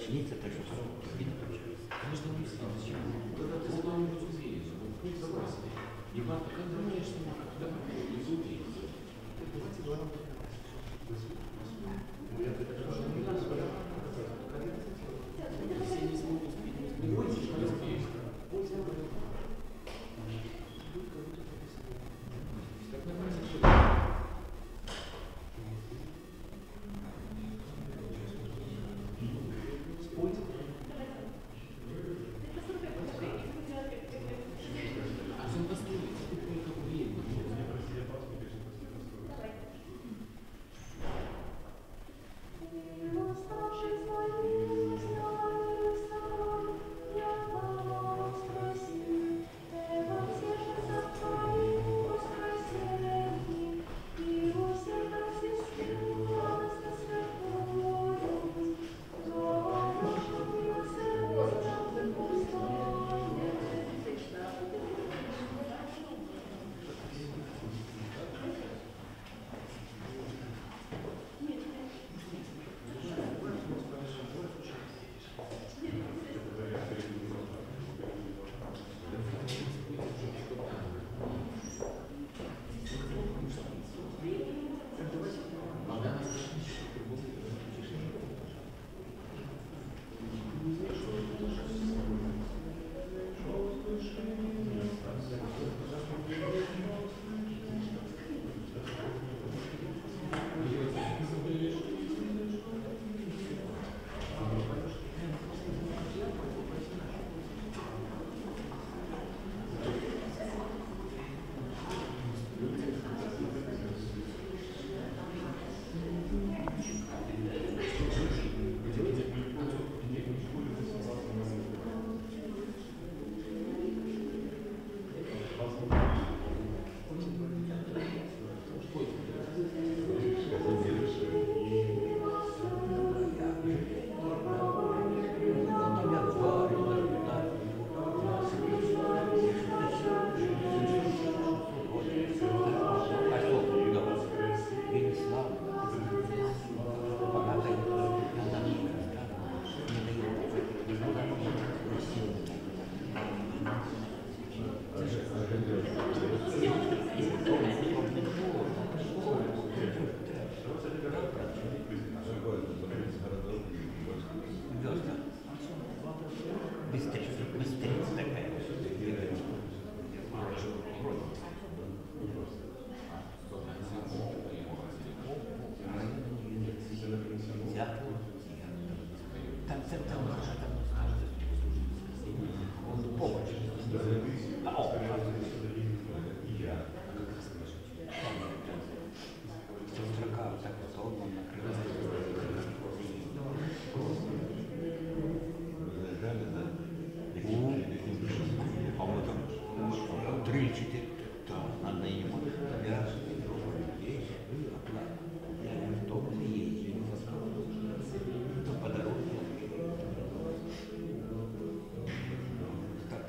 Ницца так что кабина получается. Конечно, не все. Когда ты куда-нибудь уедешь, вот пусть забросили. И папа, как думаешь, что да, изучить? Все не смогут успеть, не успеешь. Так нормально все. Быстрее такая. Помощь. Строка вот так вот он накрывает. А вот там 3-4, надо ему набираться. Автобус ездит. По дороге. Так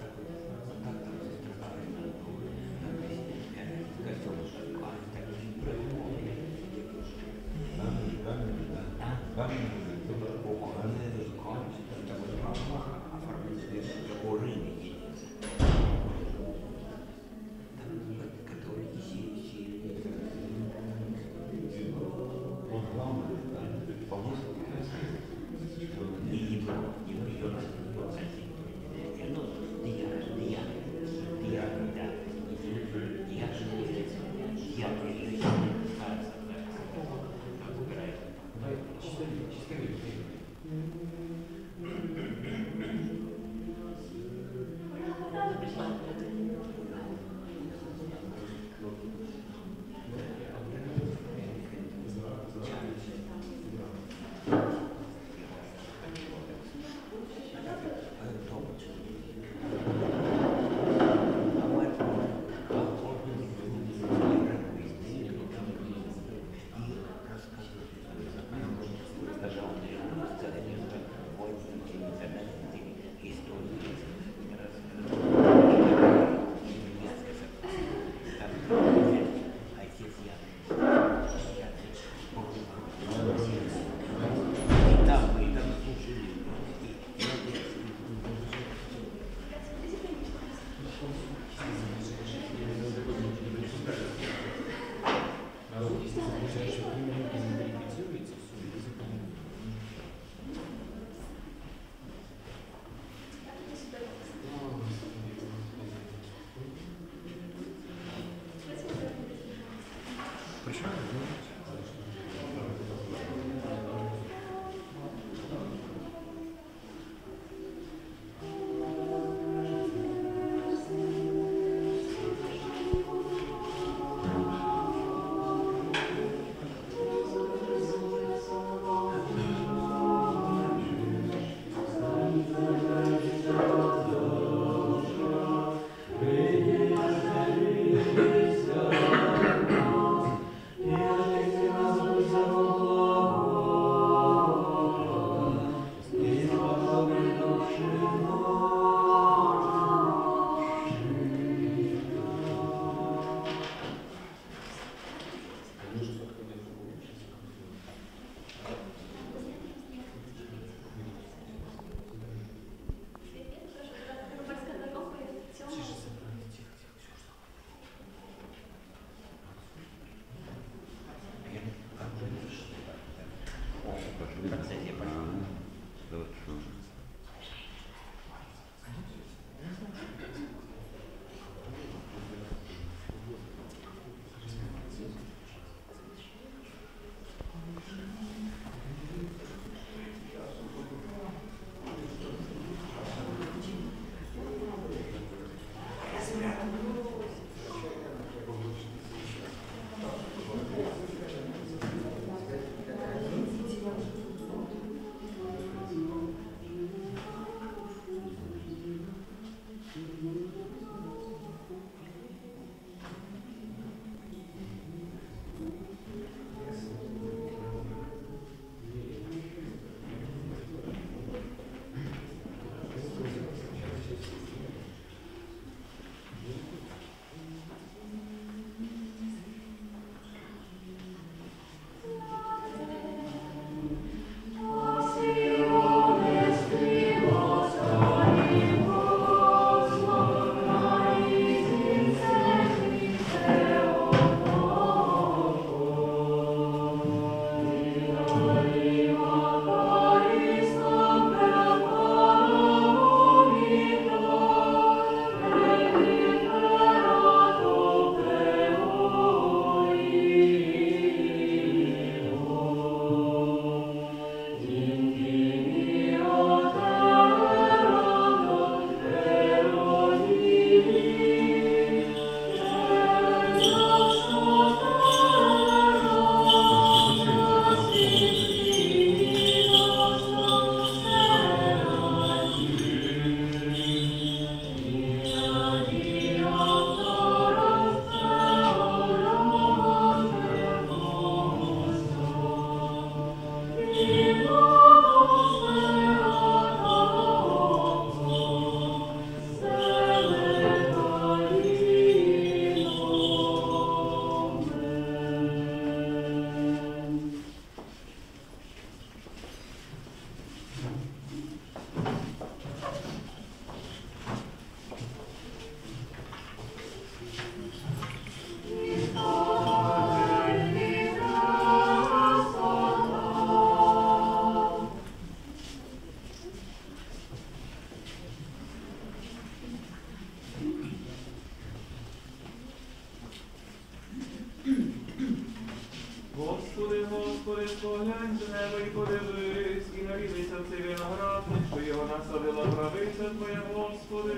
споглянь з неба і подивись, і навідайся в цей виноградник, що його насадила правиця Твоя, Господи,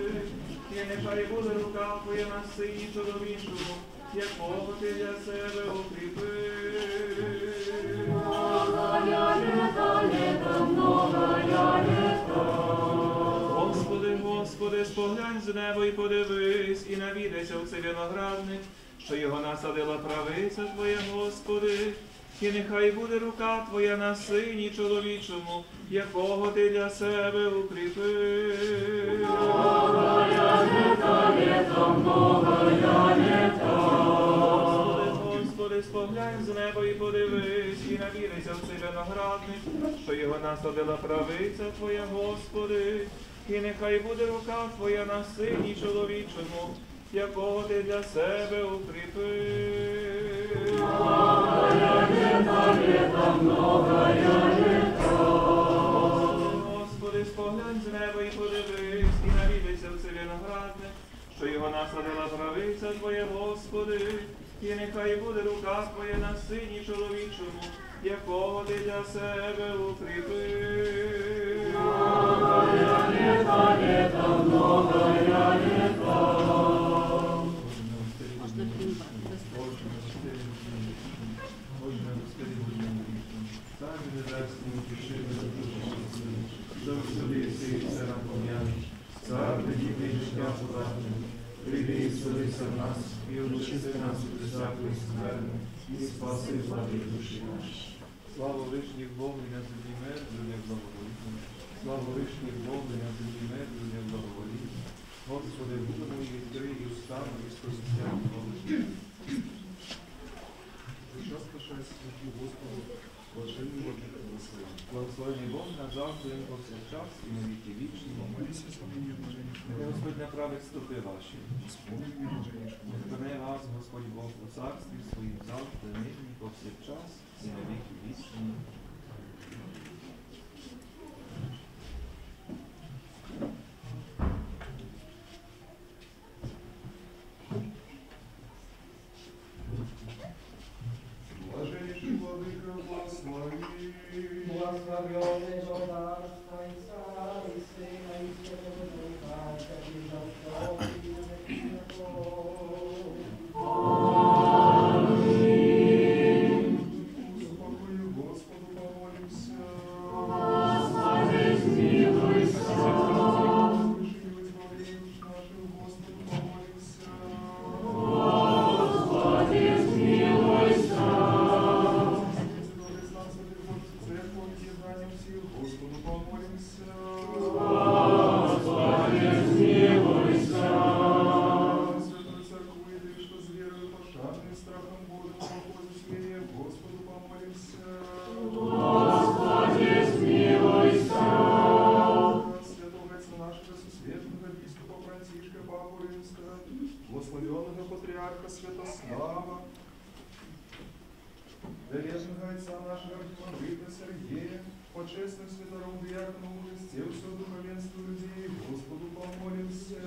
і нехай буде рука Твоя на сині чоловічому, якого Ти для себе укріпив. Господи, Господи, споглянь з неба і подивись, і навідайся в цей виноградник, що його насадила правиця Твоя, Господи, і нехай буде рука Твоя на сині чоловічому, якого Ти для себе укріпив. Господи, споглянь з неба і подивись, і навідайся в цей виноградник, що його насадила правиця Твоя, Господи, і нехай буде рука Твоя на сині чоловічому, якого Ти для себе укріпив. Господи, споглянь з неба і подивись, і навідайся в цей виноградник, що його насадила правиця Твоя, Господи, і нехай буде рука Твоя на сині чоловічому, якого Ти для себе укріпив. Прийди і вселися в нас, і очисти нас від всякої скверни, і спаси влади душі наші. Слава вишніх Богу і на землі мир, людям благовоління. Слава вишніх Богу і на землі мир, людям благовоління. Господи, будемо і відкрий, і устану, і спростя Бога. Що спашає святі Господу, блаженні владика благословення. Благословений Бог назавжди, і повсякчас, і на віки вічні. Молися, славні блаженнішого. Нехай Господь направить стопи ваші. Сповнені блаженнішого. Верне вас, Господь Бог, у царстві своїм завжди, нині, повсякчас, і на віки вічні. Блаженніший владика благослови. Благословенный же Царства и Царя, и Сына, и Святого Духа, и за все, и на веки веков. Успокою Господу помолимся. Господи, смилуйся. Слыши избавление душ наших, Господу помолимся. Господи, смилуйся. Господу помолимся. Господи, смилуйся. Святую Церковь, и что с верою, пошатным страхом Божьим, покою смирения, Господу помолимся. Господи, смилуйся. Святого Отца нашего, Сусветного епископа Францишка, Папу Римского, благословенного патриарха Святослава, доверенного Отца нашего архимандрита Сергея, почестных святором диаконом Христе, все духовенство людей, Господу помолимся.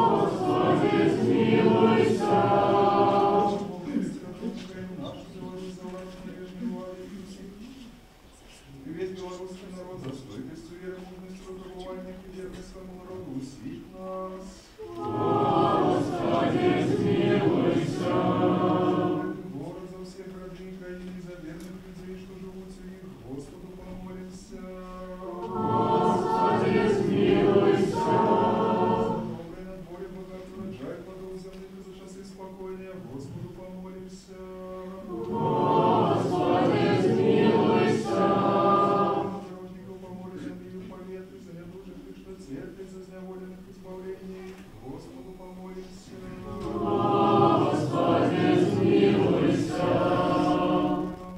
Господи, смилуйся. И весь белорусский народ за стойкостью, верой, мужностью, разрабованием и верность своему народу усвит нас. Господи, смилуйся. Город за всех родных, и за верных людей, что живут в них, Господу помолимся. Господи, смилуйся. Добрый на дворе, богатый урожай, плодов земных, и за часы спокойнее, Господу помолимся. Господи, смилуйся. Дорожников помолимся, миру по ветру, за недужих, и что церковь, за зневоленных избавлений, Господу помолимся. Господи, смилуйся.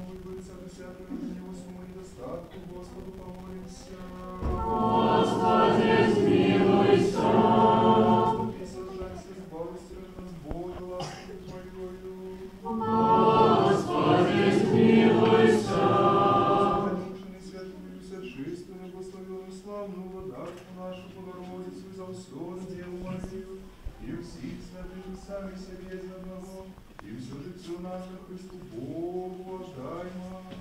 Выбыться десятую невосьмому недостатку, Господу помолимся. Господи, смилуйся. И сожалься, избавься от нас, Бога, лаской Твоею. Господи, смилуйся. Душиной святую, всечистую, благословенную, славную владарку нашу, Богородицу, и за все Деву Марию, и всех святых, и сами себе из одного, и все житье наше Христу Богу ождаймо.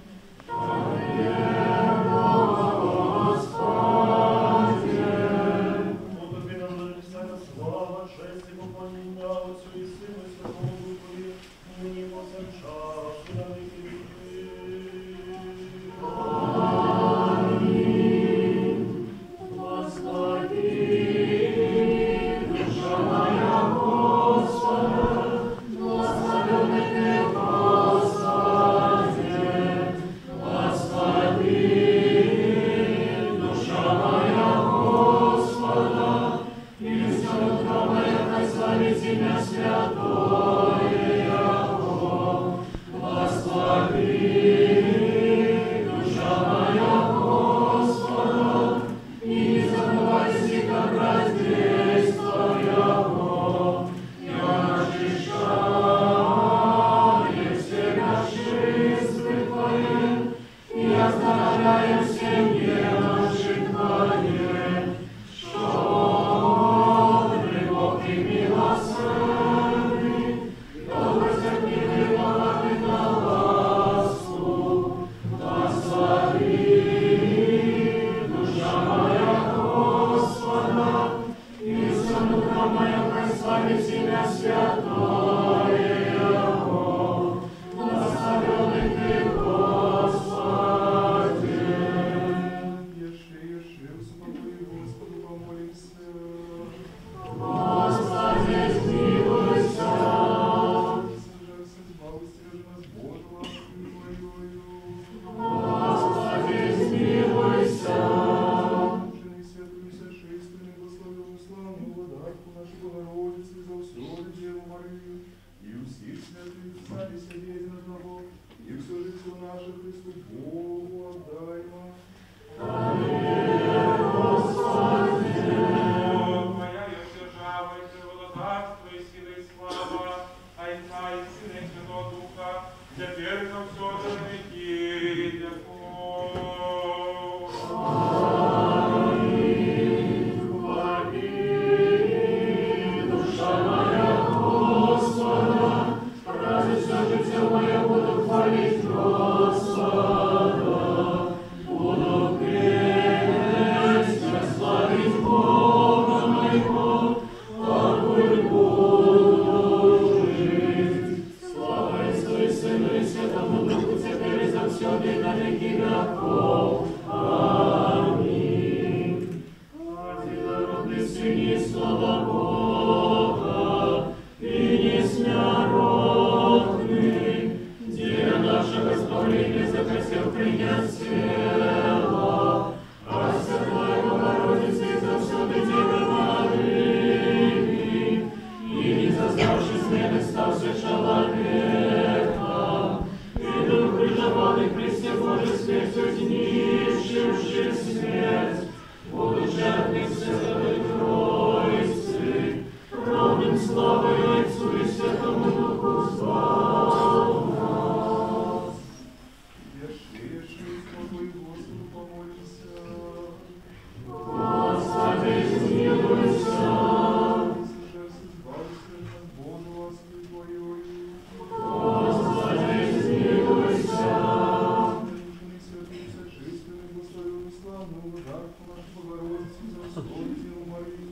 Богородицю, за Господь Діву Марію,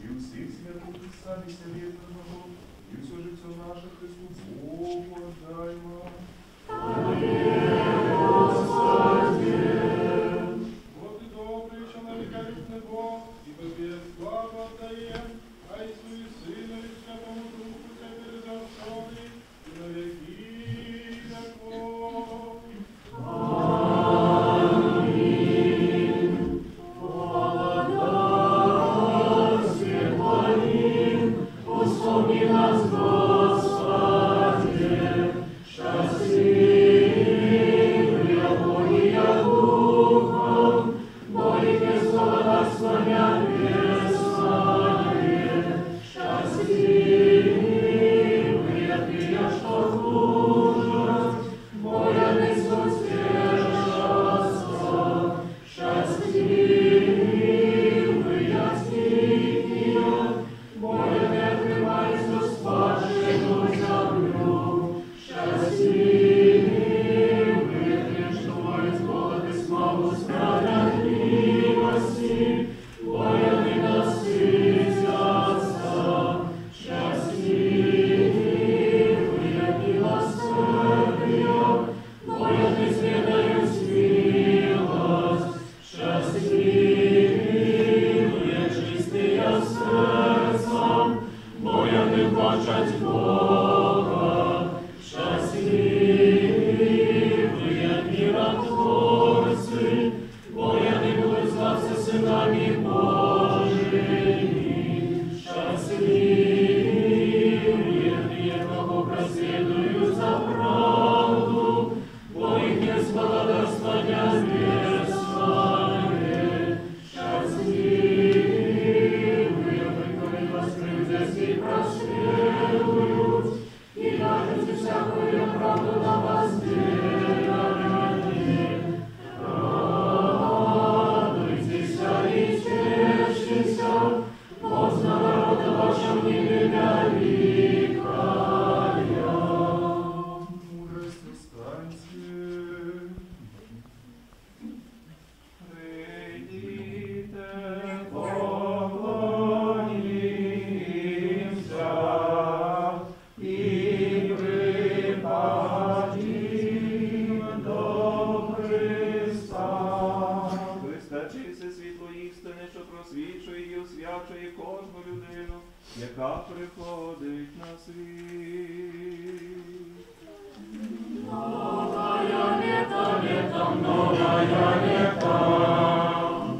і всіх святих і самі Вседержного, і все життя наше Христу Богу отдаймо. Вот и добрый человеколюбный Бог, и Тебе славу отдаем, Отцу и Сыну и Святому Духу, теперь за всеми, и на веки веков.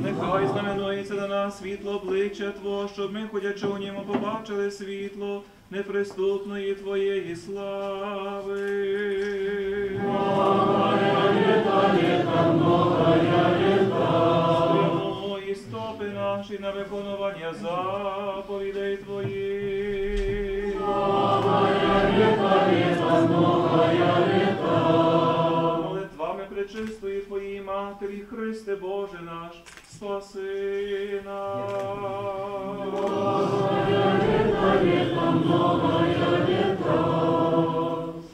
Нехай знаменується на нас світло обличчя Твого, щоб ми, ходячи у ньому, побачили світло неприступної Твоєї слави. Спрямуй і стопи наші на виконування заповідей Твоїх. Молитвами пречистої Твоєї Матері, Христе Боже наш, спаси нас.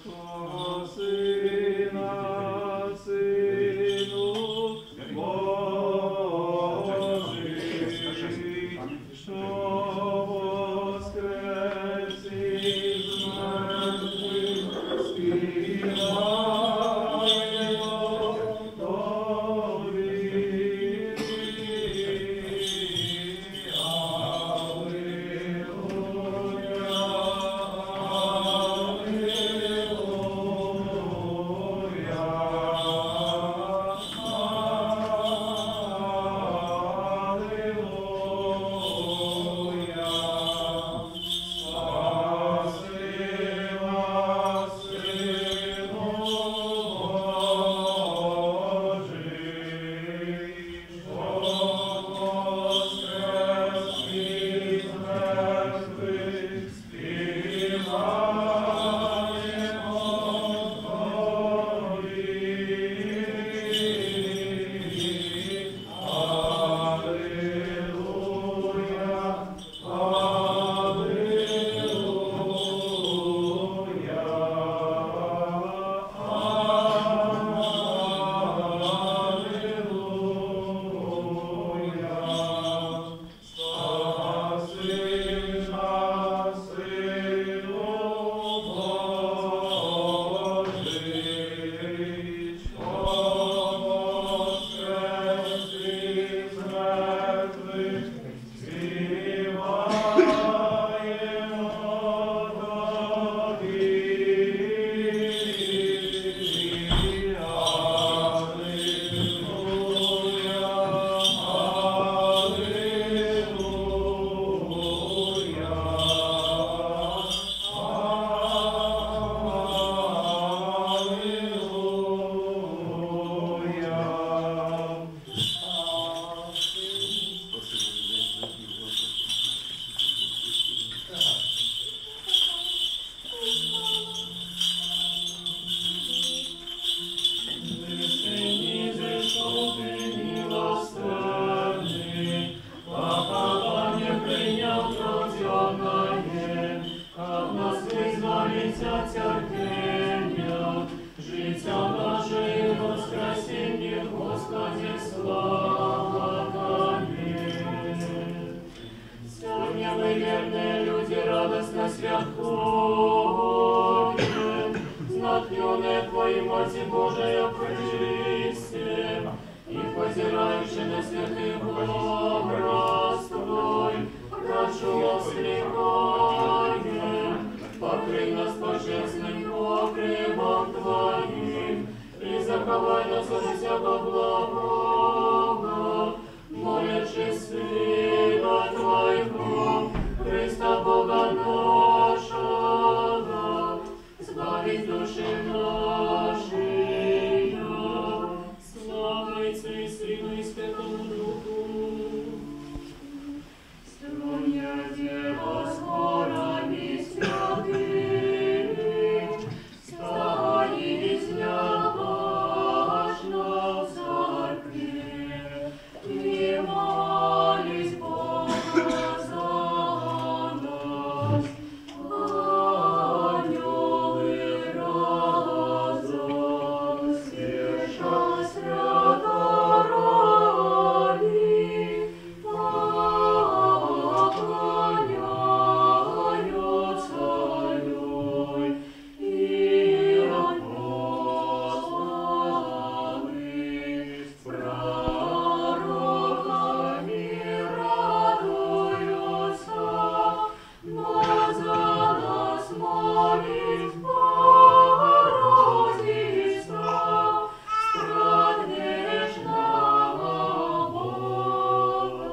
Спаси нас, Сину Божий, що воскрес із мертвих, співаємо Тобі. Алілуя, святым образ Твой, прошу возликаем, покрый нас божественным покрывом Твоим, и заховай нас от всякого благого, молячи Сына Твоего, Христа Бога нашего, збавить души наши. Слава Отцу и Сыну и Святому Духу. Струня Дева с хорами святых, стань из важно в церкви, и молись Бога за нас. Ангелы разом свеша святорами поклоняются Ей, и апостолы с пророками радуются, но за нас молись, Богородица, страх вечного Бога.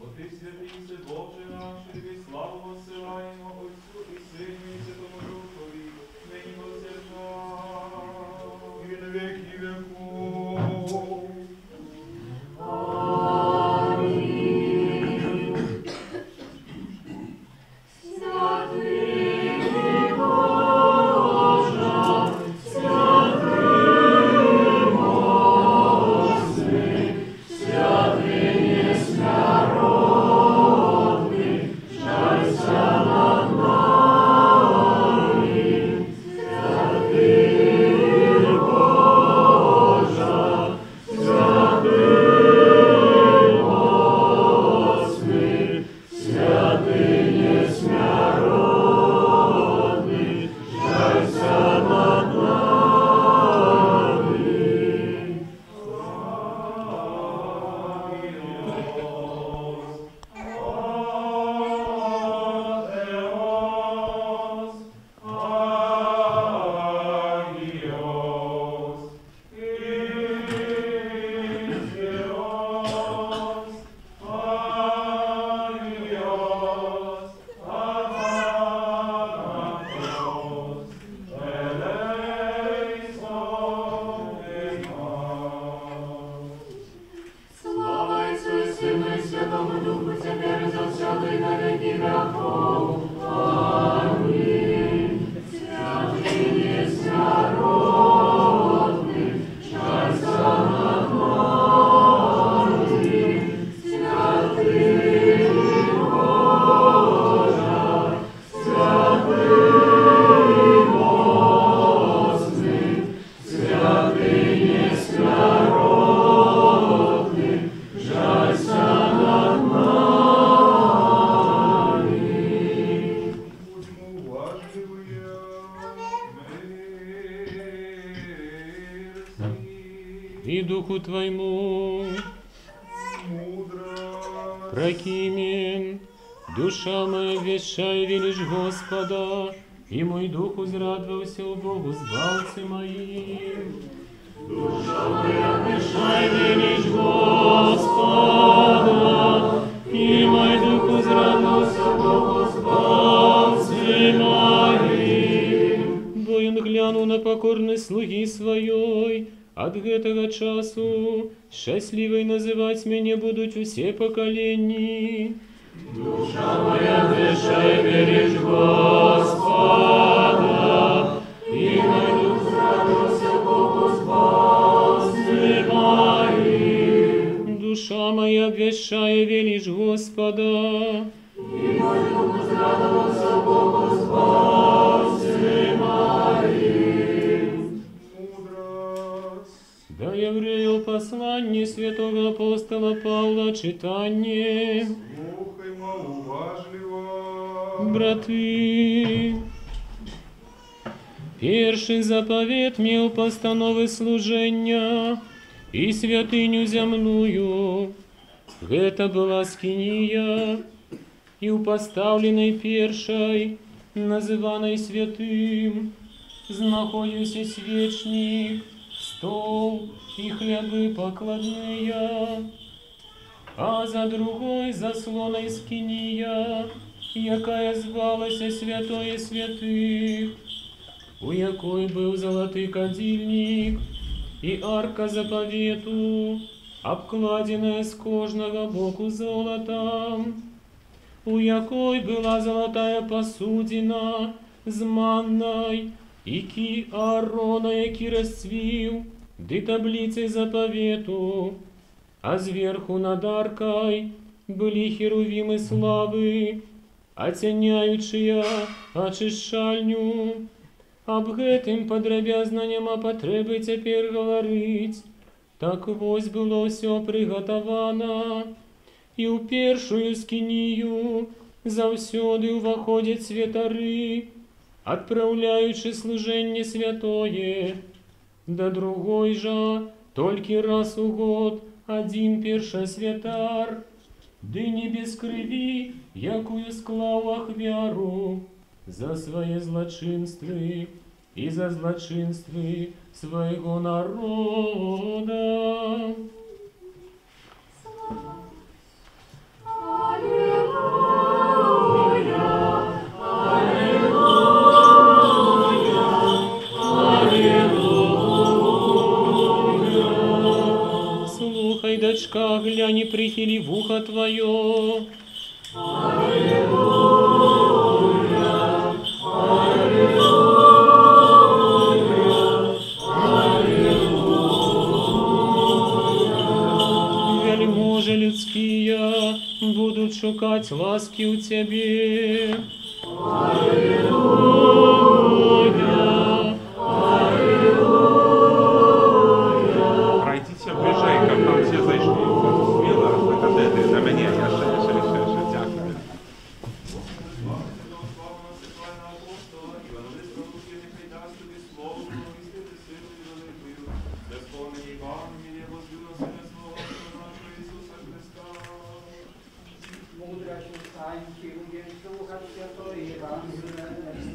От Ти святийся, Боже наш, Тобі славу посилаємо Отцю і Сину і Святому Духові, нині повсякчас. И на веки веков. Святый Боже, святый мощный, святый несмиренный, жалься над нами. Святый Боже, святый мощный, святый несмиренный, жалься над нами. Слава Отцу и Сыну и Святому Духу, теперь и завсегда и на веки веков. Аминь. Святый несмиренный, жалься над нами. Святый Боже, святый мощный, святый несмиренный, жалься над нами. Будьмо уважливые. И Духу Твоему, Мудрость. прокимен, душа моя вещай велишь Господа, и мой дух узрадовался у Богу сбалцы моим. Душа моя вещай велишь Господа, и мой дух узрадовался у Богу сбалцы моим. Бо он гляну на покорность слуги своей, от гэтага часу счастливой называть меня будут усе поколения. Душа моя вещай велишь Господа, и мой дух радовался Богу спаси моим. Душа моя вещай велишь Господа, и мой дух радовался Богу спаси моим. Мудрость. Да еврею послание святого апостола Павла читание. Слухаймо уважливо. Брати, перший заповіт мів постанови служення, и святыню земную. Гэта была скиния, и у поставленной першей, называной святым, знаходился свечник, стол и хлебы покладные. А за другой заслоной скиния, якая звалася святое святых, у якой был золотый кадильник и арка заповету, обкладенная с кожного боку золотом, у якой была золотая посудина з манной, и ки Аарона, яки расцвил, ды таблицей заповету, а зверху над аркой были херувимы славы, ацяняючыя ачышчальню. Аб гэтым падрабязна няма патрэбы цяпер гаварыць. Так вось было ўсё прыгатавана, і ў першую скінію заўсёды ўваходзяць святары, адпраўляючы служэнне святое. Да другой жа толькі раз у год адзін першасвятар, ды не без крыві, якую склаў ахвяру за свае злачынствы і за злачынствы свайго народа. Слухай, дочка, глянь, прихили в ухо твое. Вельможи людские будут шукать ласки у тебе. Пройдіться ближей, как там все зайшли. Сміло розкладайте на мене, я ще дякую. Mądrość ustańcie, umieć słuchać świętej Ewangelii.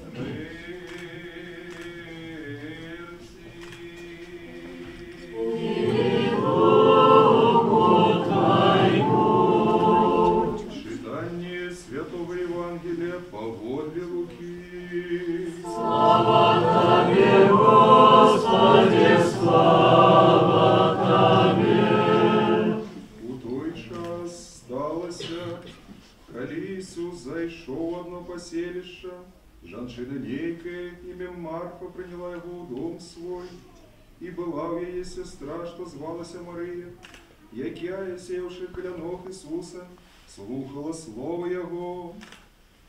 Читание Святого Евангелия поводле Луки. Слава Тебе, Господи, слава Тебе! У той час сталося, коли Ісус зайшов в одно поселище, жанчина нейкая ім'ям Марфа приняла його у дом свой, і була в її сестра, що звалася Марія, якая, севши каля ног Ісуса, слухала слово Його.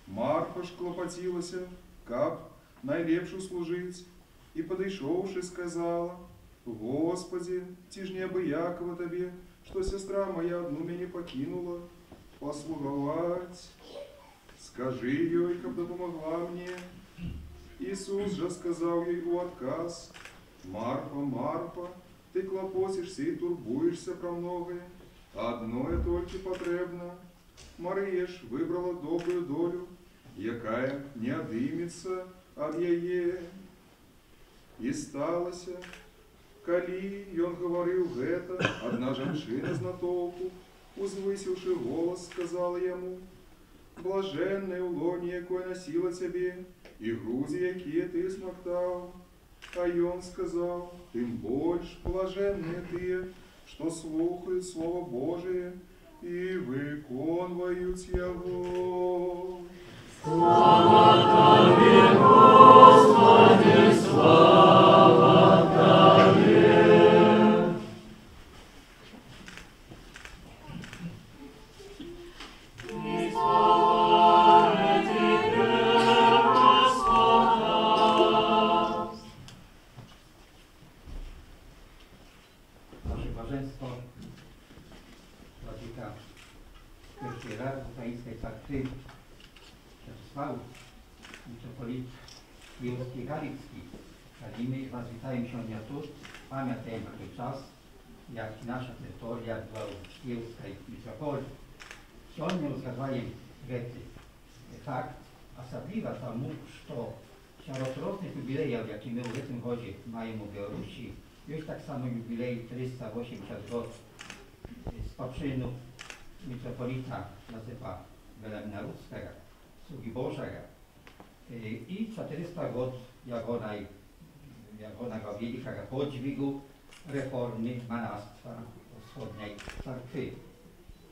Марфа ж клопотілася, каб найлепшу служить, і, подійшовши, сказала: Господи, ті ж не обияково Тобі, що сестра моя одну мене покинула, послуговать. Скажи їй, каб допомогла мені. Ісус же сказав їй у отказ: Марфа, Марфа, ти клопотишся і турбуєшся про многое, одное тільки потрібно. Марія ж вибрала добрую долю, якая не одимется от яє. І сталося, коли ён говорив гэта, одна женщина з натовпу, узвысивши голос, сказала йому: блаженне у лоні, якое носила тебе, і грузі, які ти смоктав. А ён сказав: тим больш блаженные ты, что слухают Слово Божие и виконують його. Слава Тебе, Господи, слава Тебе! И слава Тебе, Господа! Wasze Bożeństwo, Władika pierwszej Rady Ukraińskiej Fakty, Światosław, Mitropolit Римский Галицкий, a my Was witajem się tu, pamiętajmy ten czas, як і наша територія Благовістівської митрополії. Сьогодні розглядаємо цей факт, особливо тому, що серед різних юбілеїв, які ми в цьому році маємо в Білорусі, є так само юбілей 380 років спочину митрополита Józefa Belemna Łódzkiego, sługi Bożego. I 400 rokів jego wielkiego podźwigu reformy manastwa wschodniej cerkwi.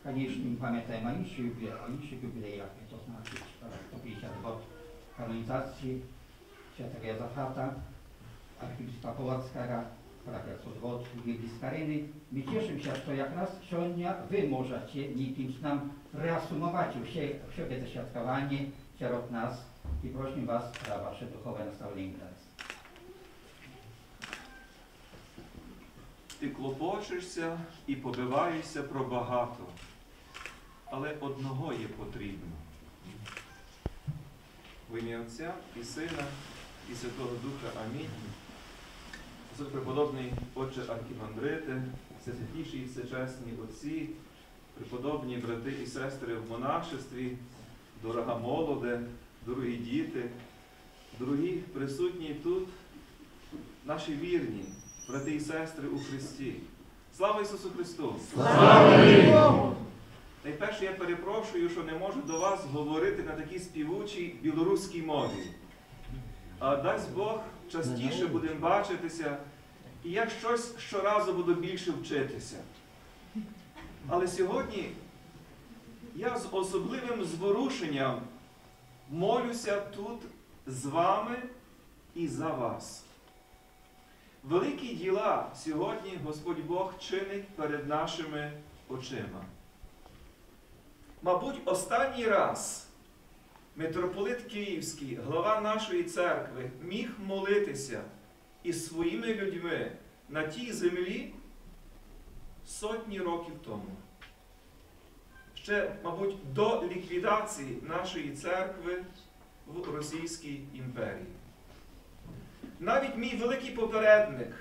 Koniecznie pamiętajmy o innych jubilejach, to znaczy 150 rokів kanonizacji świętego Józefa, archibiskupa Połockiego, prawie 100 rokів Biblii Skaryny. My cieszymy się, że jak nas dzisiaj wy możecie nikim nam reasumować wszystkie doświadczenie wśród nas i prosimy was o wasze duchowe nastawienie dla nas. Ти клопочешся і побиваєшся про багато, але одного є потрібно. В ім'я Отця і Сина і Святого Духа. Амінь. Преподобний Отче Архімандрите, всесвятіші і всечесні отці, преподобні брати і сестри в монашестві, дорога молоде, дорогі діти, дорогі присутні тут, наші вірні, брати і сестри у Христі. Слава Ісусу Христу! Слава! Найперше я перепрошую, що не можу до вас говорити на такій співучій білоруській мові. А дасть Бог, частіше будемо бачитися, і я щось щоразу буду більше вчитися. Але сьогодні я з особливим зворушенням молюся тут з вами і за вас. Великі діла сьогодні Господь Бог чинить перед нашими очима. Мабуть, останній раз митрополит Київський, глава нашої церкви, міг молитися із своїми людьми на тій землі сотні років тому. Ще, мабуть, до ліквідації нашої церкви в Російській імперії. Навіть мій великий попередник,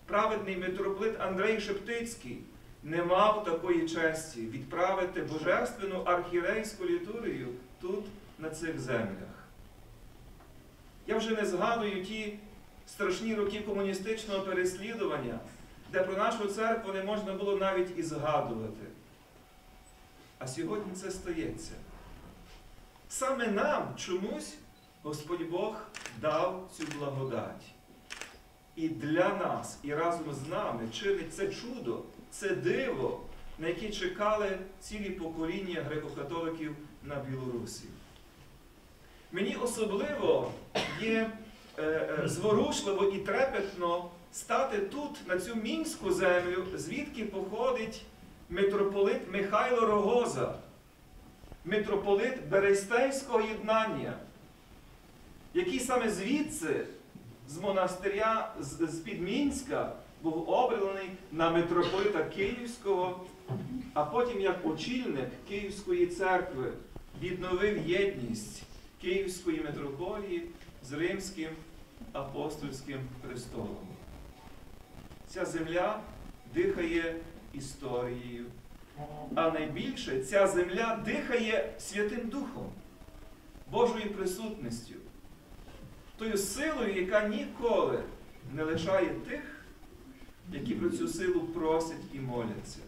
праведний митрополит Андрей Шептицький, не мав такої честі відправити божественну архієрейську літургію тут, на цих землях. Я вже не згадую ті страшні роки комуністичного переслідування, де про нашу церкву не можна було навіть і згадувати. А сьогодні це стається. Саме нам чомусь Господь Бог дав цю благодать. І для нас, і разом з нами чинить це чудо, це диво, на яке чекали цілі покоління греко-католиків на Білорусі. Мені особливо є зворушливо і трепетно стати тут, на цю мінську землю, звідки походить митрополит Михайло Рогоза, митрополит Берестейського єднання, який саме звідси, з монастиря, з-під Мінська, був обраний на митрополита Київського, а потім як очільник Київської церкви відновив єдність Київської митрополії з Римським апостольським престолом. Ця земля дихає історією, а найбільше ця земля дихає Святим Духом, Божою присутністю, тою силою, яка ніколи не лишає тих, які про цю силу просять і моляться.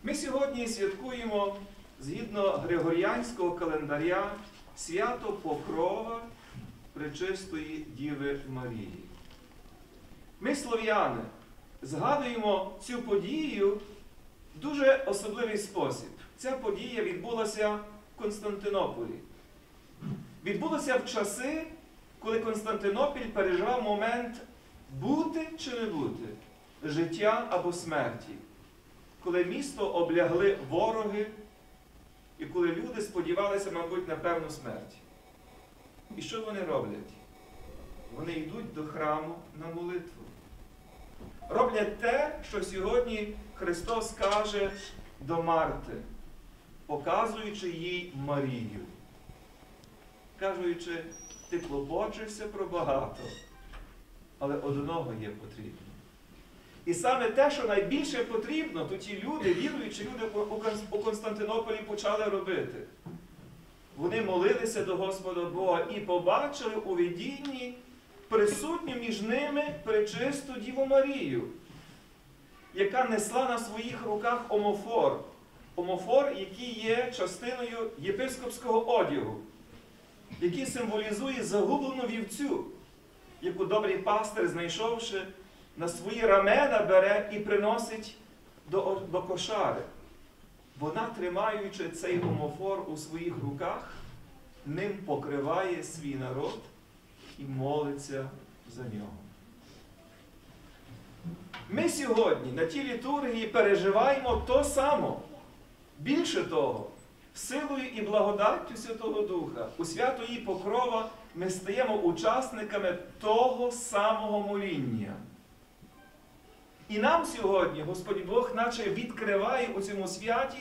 Ми сьогодні святкуємо, згідно Григоріанського календаря, свято Покрова Пречистої Діви Марії. Ми, слов'яни, згадуємо цю подію в дуже особливий спосіб. Ця подія відбулася в Константинополі. Відбулася в часи, коли Константинопіль переживав момент бути чи не бути, життя або смерті. Коли місто облягли вороги і коли люди сподівалися, мабуть, на певну смерть. І що вони роблять? Вони йдуть до храму на молитву. Роблять те, що сьогодні Христос каже до Марти, показуючи їй Марію. Кажучи, ти клопочешся про багато, але одного є потрібно. І саме те, що найбільше потрібно, то ті люди, віруючі люди у Константинополі почали робити. Вони молилися до Господа Бога і побачили у видінні присутню між ними пречисту Діву Марію, яка несла на своїх руках омофор. Омофор, який є частиною єпископського одягу, який символізує загублену вівцю, яку добрий пастир, знайшовши, на свої рамена бере і приносить до кошари. Вона, тримаючи цей омофор у своїх руках, ним покриває свій народ і молиться за нього. Ми сьогодні на тій літургії переживаємо то само. Більше того, силою і благодаттю Святого Духа, у свято її покрова ми стаємо учасниками того самого моління. І нам сьогодні Господь Бог наче відкриває у цьому святі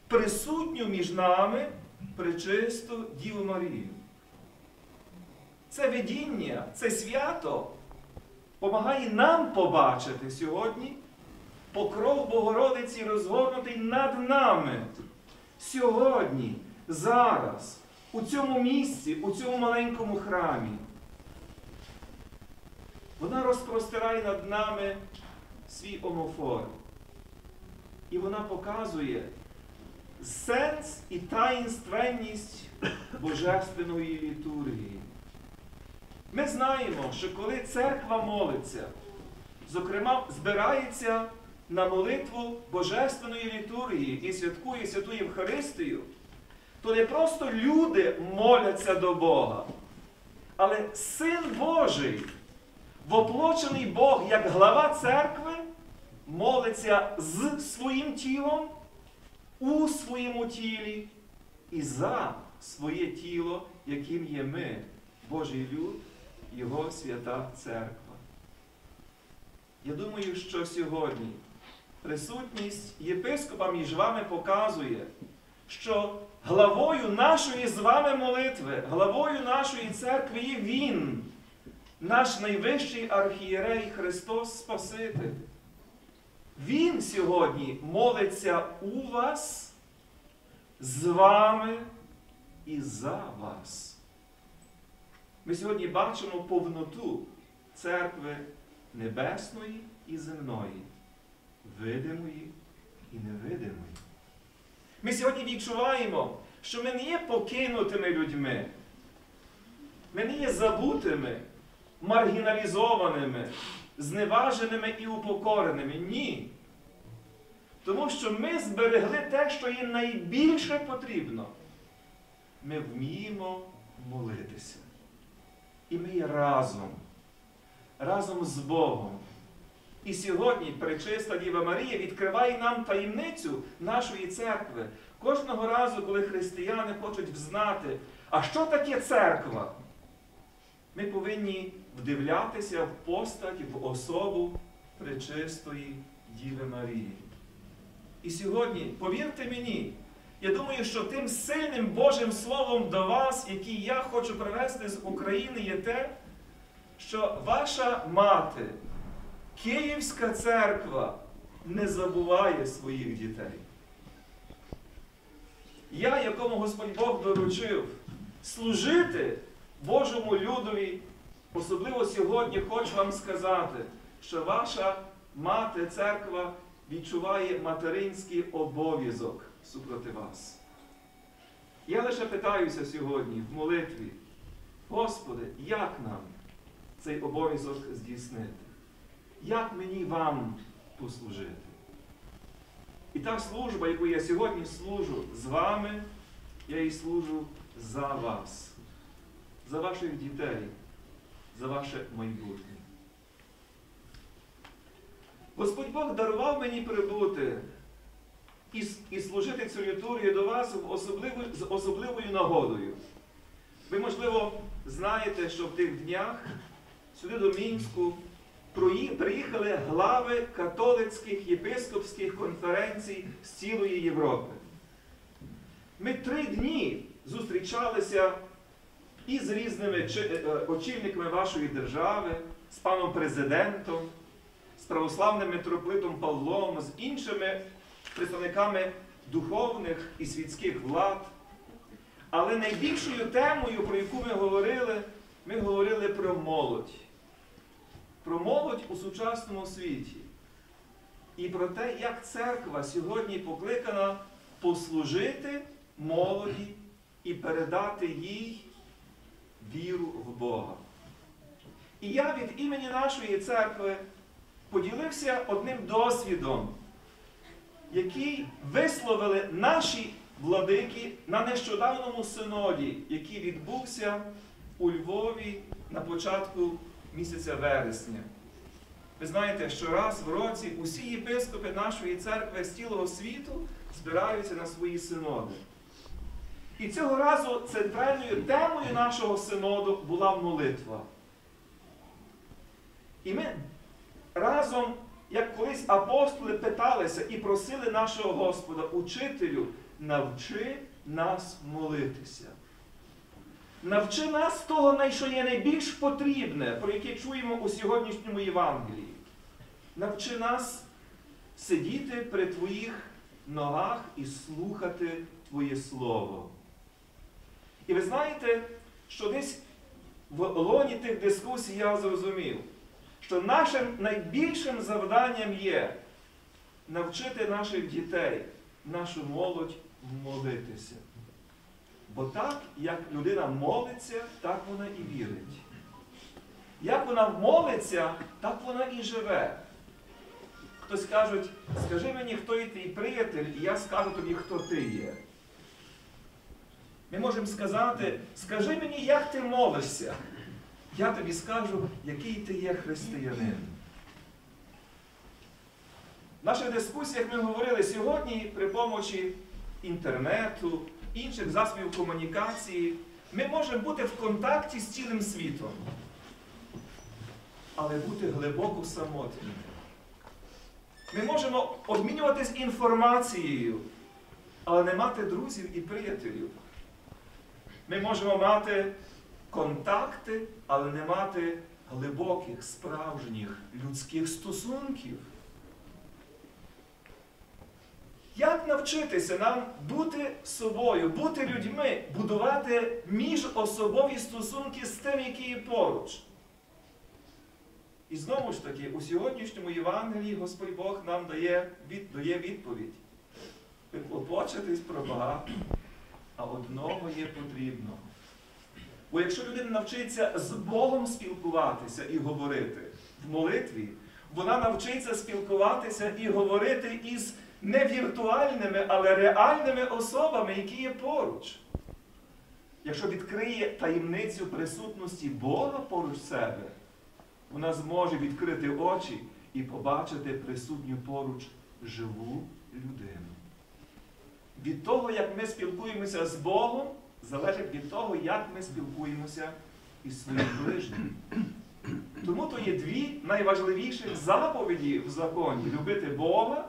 присутню між нами пречисту Діву Марію. Це видіння, це свято помагає нам побачити сьогодні покров Богородиці розгорнутий над нами. Сьогодні, зараз, у цьому місці, у цьому маленькому храмі. Вона розпростирає над нами свій омофор. І вона показує сенс і таїнственність Божественної літургії. Ми знаємо, що коли церква молиться, зокрема збирається на молитву Божественної літургії і святкує Святу Євхаристію, то не просто люди моляться до Бога, але Син Божий, воплочений Бог як глава церкви, молиться з своїм тілом, у своєму тілі і за своє тіло, яким є ми, Божий люд, Його свята церква. Я думаю, що сьогодні присутність єпископа між вами показує, що главою нашої з вами молитви, главою нашої церкви є Він, наш найвищий архієрей Христос Спаситель. Він сьогодні молиться у вас, з вами і за вас. Ми сьогодні бачимо повноту церкви небесної і земної, видимої і невидимої. Ми сьогодні відчуваємо, що ми не є покинутими людьми, ми не є забутими, маргіналізованими, зневаженими і упокореними. Ні. Тому що ми зберегли те, що є найбільше потрібно. Ми вміємо молитися. І ми є разом з Богом. І сьогодні Пречиста Діва Марія відкриває нам таємницю нашої церкви. Кожного разу, коли християни хочуть взнати, а що таке церква? Ми повинні вдивлятися в постать, в особу Пречистої Діви Марії. І сьогодні, повірте мені, я думаю, що тим сильним Божим Словом до вас, який я хочу привести з України, є те, що ваша мати, Київська церква, не забуває своїх дітей. Я, якому Господь Бог доручив служити Божому людові, особливо сьогодні хочу вам сказати, що ваша мати, церква, відчуває материнський обов'язок супроти вас. Я лише питаюся сьогодні в молитві, Господи, як нам цей обов'язок здійснити? Як мені вам послужити? І та служба, яку я сьогодні служу з вами, я її служу за вас, за ваших дітей, за ваше майбутнє. Господь Бог дарував мені прибути і служити цю літургію до вас з особливою нагодою. Ви, можливо, знаєте, що в тих днях сюди до Мінську приїхали глави католицьких єпископських конференцій з цілої Європи. Ми 3 дні зустрічалися із різними очільниками вашої держави, з паном президентом, з православним митрополитом Павлом, з іншими представниками духовних і світських влад. Але найбільшою темою, про яку ми говорили про молодь. Про молодь у сучасному світі. І про те, як церква сьогодні покликана послужити молоді і передати їй віру в Бога. І я від імені нашої церкви поділився одним досвідом, який висловили наші владики на нещодавному синоді, який відбувся у Львові на початку місяця вересня. Ви знаєте, що раз в році усі єпископи нашої церкви з цілого світу збираються на свої синоди. І цього разу центральною темою нашого синоду була молитва. І ми разом, як колись апостоли, питалися і просили нашого Господа: учителю, навчи нас молитися. Навчи нас того, що є найбільш потрібне, про яке чуємо у сьогоднішньому Євангелії. Навчи нас сидіти при Твоїх ногах і слухати Твоє Слово. І ви знаєте, що десь в лоні тих дискусій я зрозумів, що нашим найбільшим завданням є навчити наших дітей, нашу молодь молитися. Бо так, як людина молиться, так вона і вірить. Як вона молиться, так вона і живе. Хтось каже: скажи мені, хто є твій приятель, і я скажу тобі, хто ти є. Ми можемо сказати: скажи мені, як ти молишся. Я тобі скажу, який ти є християнин. В наших дискусіях ми говорили сьогодні при помочі інтернету, інших засобів комунікації. Ми можемо бути в контакті з цілим світом, але бути глибоко самотніми. Ми можемо обмінюватись інформацією, але не мати друзів і приятелів. Ми можемо мати контакти, але не мати глибоких, справжніх людських стосунків. Як навчитися нам бути собою, бути людьми, будувати міжособові стосунки з тим, які є поруч? І знову ж таки, у сьогоднішньому Євангелії Господь Бог нам дає відповідь. Ви клопочетесь про багато, а одного є потрібно. Бо якщо людина навчиться з Богом спілкуватися і говорити в молитві, вона навчиться спілкуватися і говорити із не віртуальними, але реальними особами, які є поруч. Якщо відкриє таємницю присутності Бога поруч себе, вона зможе відкрити очі і побачити присутню поруч живу людину. Від того, як ми спілкуємося з Богом, залежить від того, як ми спілкуємося із своїм ближнім. Тому то є дві найважливіші заповіді в законі: любити Бога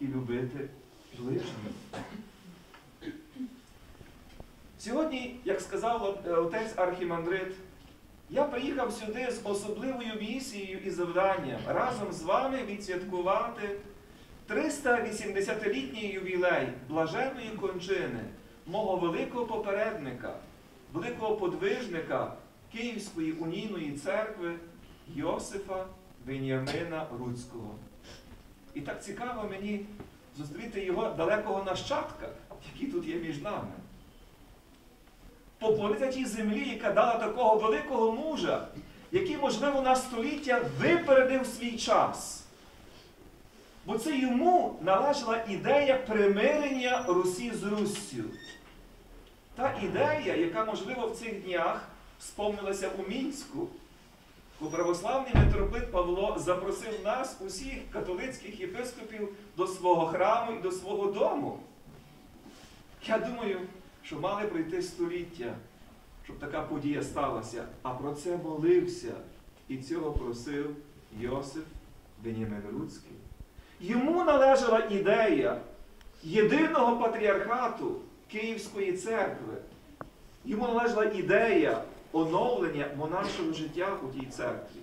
і любити ближнього. Сьогодні, як сказав отець архімандрит, я приїхав сюди з особливою місією і завданням разом з вами відсвяткувати 380-літній ювілей блаженної кончини мого великого попередника, великого подвижника Київської унійної церкви Йосифа Веніамина Руцького. І так цікаво мені зустріти його далекого нащадка, який тут є між нами. Поклонитися тій землі, яка дала такого великого мужа, який, можливо, на століття випередив свій час. Бо це йому належала ідея примирення Русі з Руссю. Та ідея, яка, можливо, в цих днях сповнилася у Мінську, коли православний митрополит Павло запросив нас, усіх католицьких єпископів, до свого храму і до свого дому. Я думаю, що мали пройти століття, щоб така подія сталася. А про це молився і цього просив Йосиф Веніамин Руцький. Йому належала ідея єдиного патріархату Київської церкви. Йому належала ідея оновлення монашого життя у тій церкві.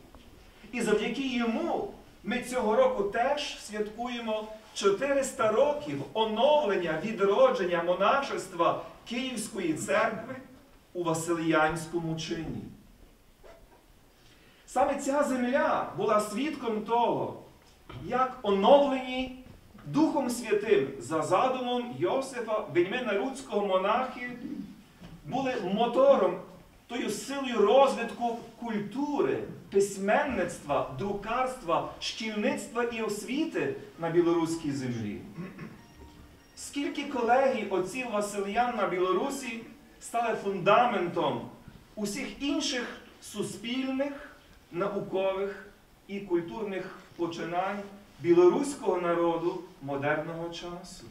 І завдяки йому Ми цього року теж святкуємо 400 років оновлення, відродження монашества Київської церкви у Василіянському чині. Саме ця земля була свідком того, як оновлені Духом Святим за задумом Йосифа Веньмина Руцького монахи були мотором, тою силою розвитку культури, письменництва, друкарства, шкільництва і освіти на білоруській землі. Скільки колегій отців Василіян на Білорусі стали фундаментом усіх інших суспільних, наукових і культурних починань білоруського народу модерного часу.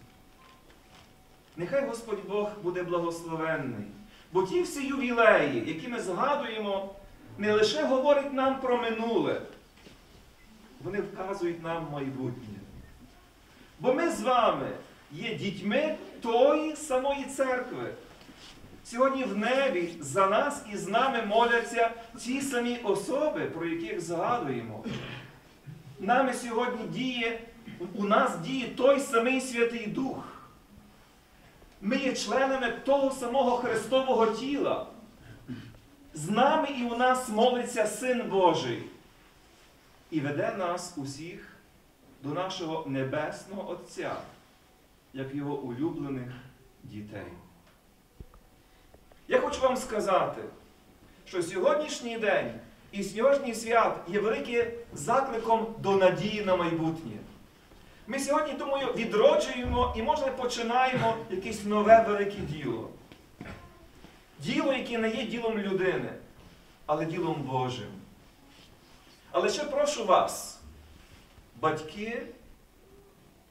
Нехай Господь Бог буде благословенний, бо ті всі ювілеї, які ми згадуємо, не лише говорять нам про минуле, вони вказують нам майбутнє. Бо ми з вами є дітьми тої самої церкви. Сьогодні в небі за нас і з нами моляться ті самі особи, про яких згадуємо. Нами сьогодні у нас діє той самий Святий Дух. Ми є членами того самого Христового тіла. З нами і у нас молиться Син Божий. І веде нас усіх до нашого Небесного Отця, як Його улюблених дітей. Я хочу вам сказати, що сьогоднішній день і сьогоднішній свят є великим закликом до надії на майбутнє. Ми сьогодні, думаю, відроджуємо і, може, починаємо якесь нове велике діло. Діло, яке не є ділом людини, але ділом Божим. Але ще прошу вас, батьки,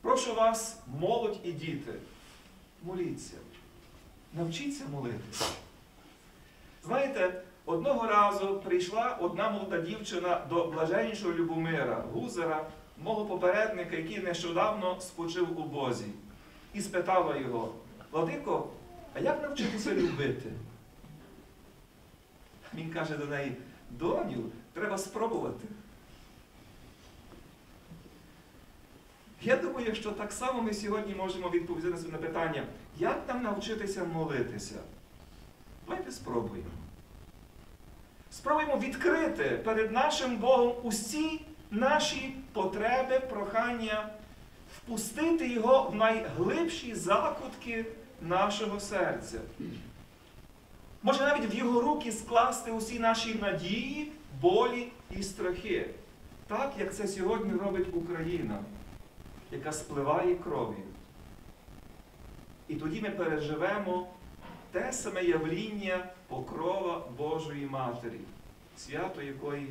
прошу вас, молодь і діти, моліться. Навчіться молитися. Знаєте, одного разу прийшла одна молода дівчина до блаженнішого Любомира Гузера, мого попередника, який нещодавно спочив у Бозі, і спитала його: «Владико, а як навчитися любити?» Він каже до неї: «Доню, треба спробувати». Я думаю, що так само ми сьогодні можемо відповідати на питання, як нам навчитися молитися. Давайте спробуємо. Спробуємо відкрити перед нашим Богом усі наші потреби, прохання, впустити Його в найглибші закутки нашого серця. Може навіть в Його руки скласти усі наші надії, болі і страхи. Так, як це сьогодні робить Україна, яка спливає кров'ю. І тоді ми переживемо те саме явління покрова Божої Матері, свято якої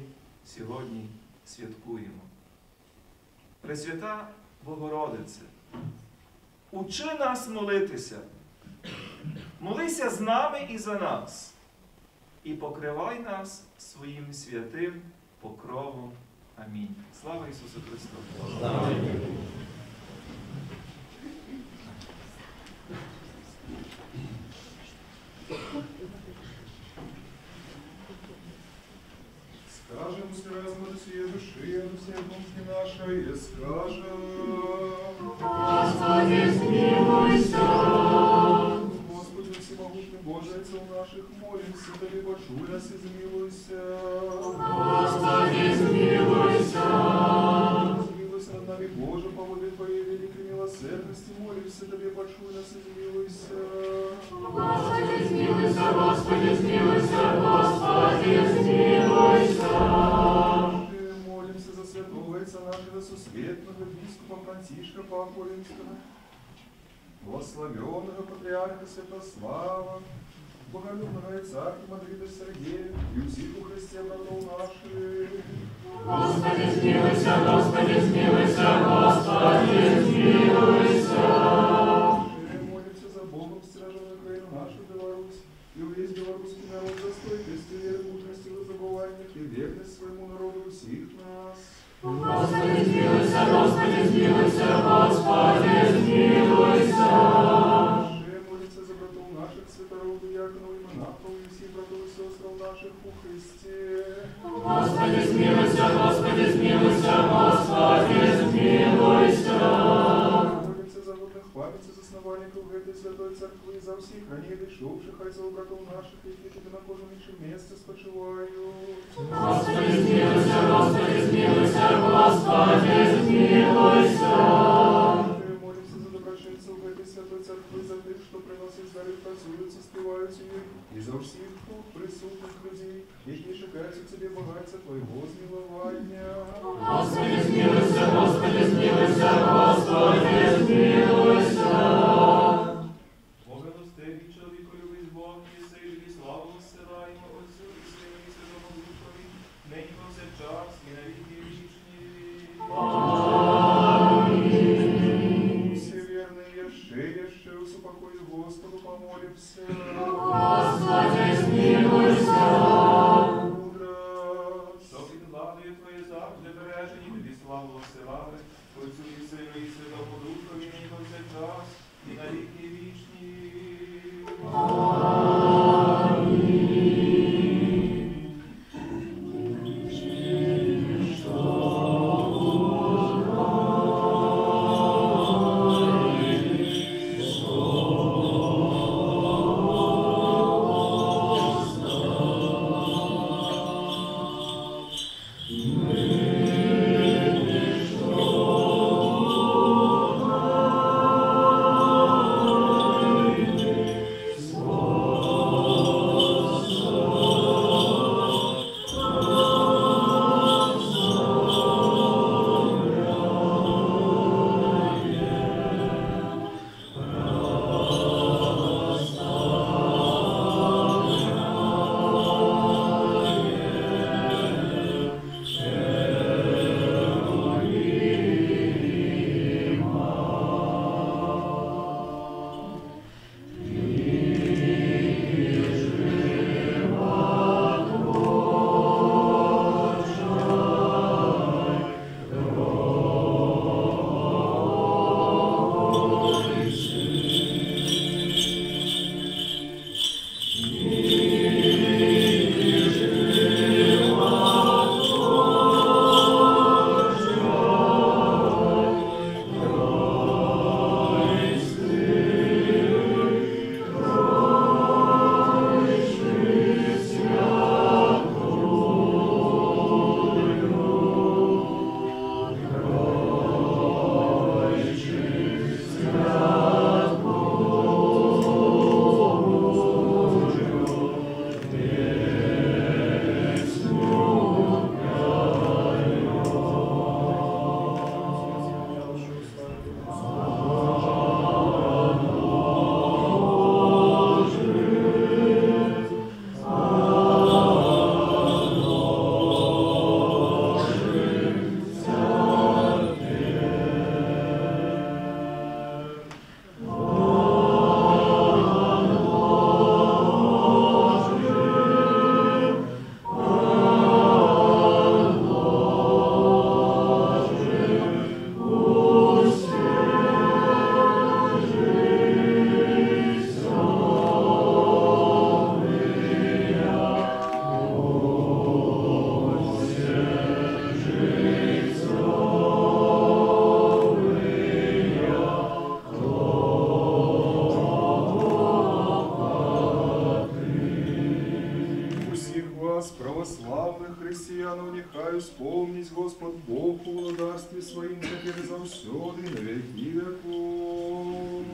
сьогодні святкуємо. Пресвята Богородице, учи нас молитися. Молися з нами і за нас. І покривай нас своїм святим покровом. Амінь. Слава Ісусу Христу! Слава. Скажем, связано сие души, всех мысли нашей, скажем. Господи, смилуйся! Господи, всемогутный Боже, Отцов наших, молимся, Тебе почуй нас и замилуйся. Господи, смилуйся! Смилуйся над нами, Боже, по воле Твоей великой милосердности, молимся, Тебе почуй нас и замилуйся. Господи, смилуйся, Господи, смилуйся, Господи, смилуйся! Молимся за святого отца нашего сусветного епископа Франтишка Папулинского, благословенного патриарха Святослава, боголюбного отца архимандрита Сергея, и всех у Христе братов наших. Господи, смилуйся, Господи, смилуйся, Господи, смилуйся! Молимся за Богом, стражем Украину нашу Беларусь, и весь белорусский народ за стойкость, веру, мудрости, забываниях и верность своему народу всех нас. Господи, смилуйся, Господи, смилуйся, Господи, смилуйся! Молимся за братов наших, святоров, диаконов и монахов, и всех братов и сестр наших у Христе. Господи, смилуйся, Господи, смилуйся, Господи! патриархов, засновальников этой святой церкви, за всех ранее дышавших, а за братов наших, які тебе на кожному іншому місці спочивають. Господи, змилуйся, Господи, змилуйся, Господи, змилуйся. Молимся за доброчинцев в этой святой церкви, за тих, що приносять дары, працюють, співають її, і за всіх тут присутних людей, які шукають у тебе багатця Твоєго змилування. Господи, змилуйся, Господи, змилуйся, Господи, змилуйся. Помилостивий чоловіку, любить Бог, і силі, і славу зсилаємо Отцю і Сину і Святому Духові, нині повсякчас і на віки вічні. Все верные, еще упокой Господу помолимся. Господи, змилуйся. Мудрость. Що під владою Твоєю завжди бережені, тобі славу осилали, Отцю і Сину і Святому Духові, нині повсякчас і на віки вічні. православных христиан, нехай исполнить Господь Бог у владарстве своим, теперь завсёды на веки веков.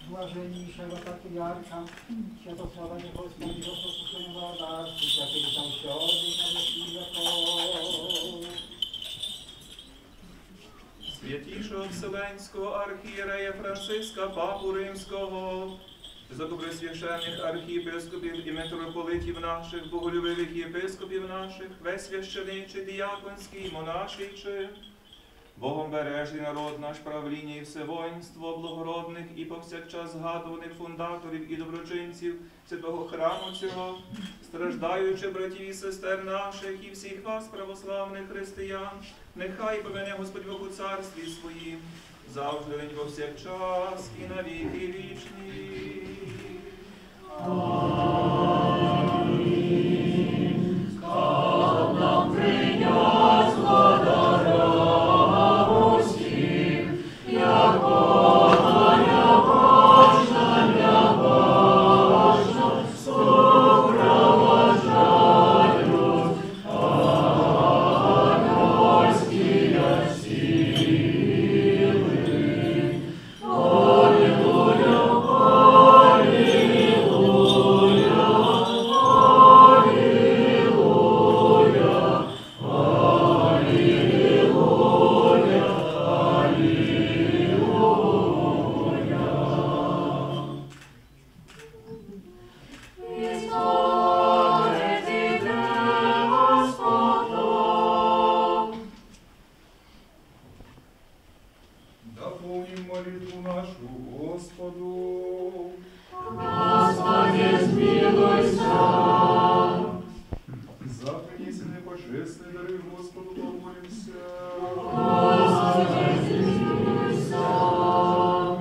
Блаженнішого патріарха, Святослава Господнього послушного владарству, теперь завсёды на веки веков. Святішого Вселенського архієрея Франциска, Папу Римського, закопресвящених архієпископів і митрополитів наших, боголюбивих єпископів наших, весь священичий, діяконський, монашичий, Богом бережний народ наш, правління і все воїнство, благородних і повсякчас згадуваних фундаторів і доброчинців святого храму цього, страждаючи братів і сестер наших і всіх вас, православних християн, нехай помине Господь Бог у царстві своїм, завжди нині повсякчас і на віки вічні. Як Наполним молитву нашу Господу. Господи, смилуйся. За принесенные божественные дары Господу помолимся. Господи, смилуйся.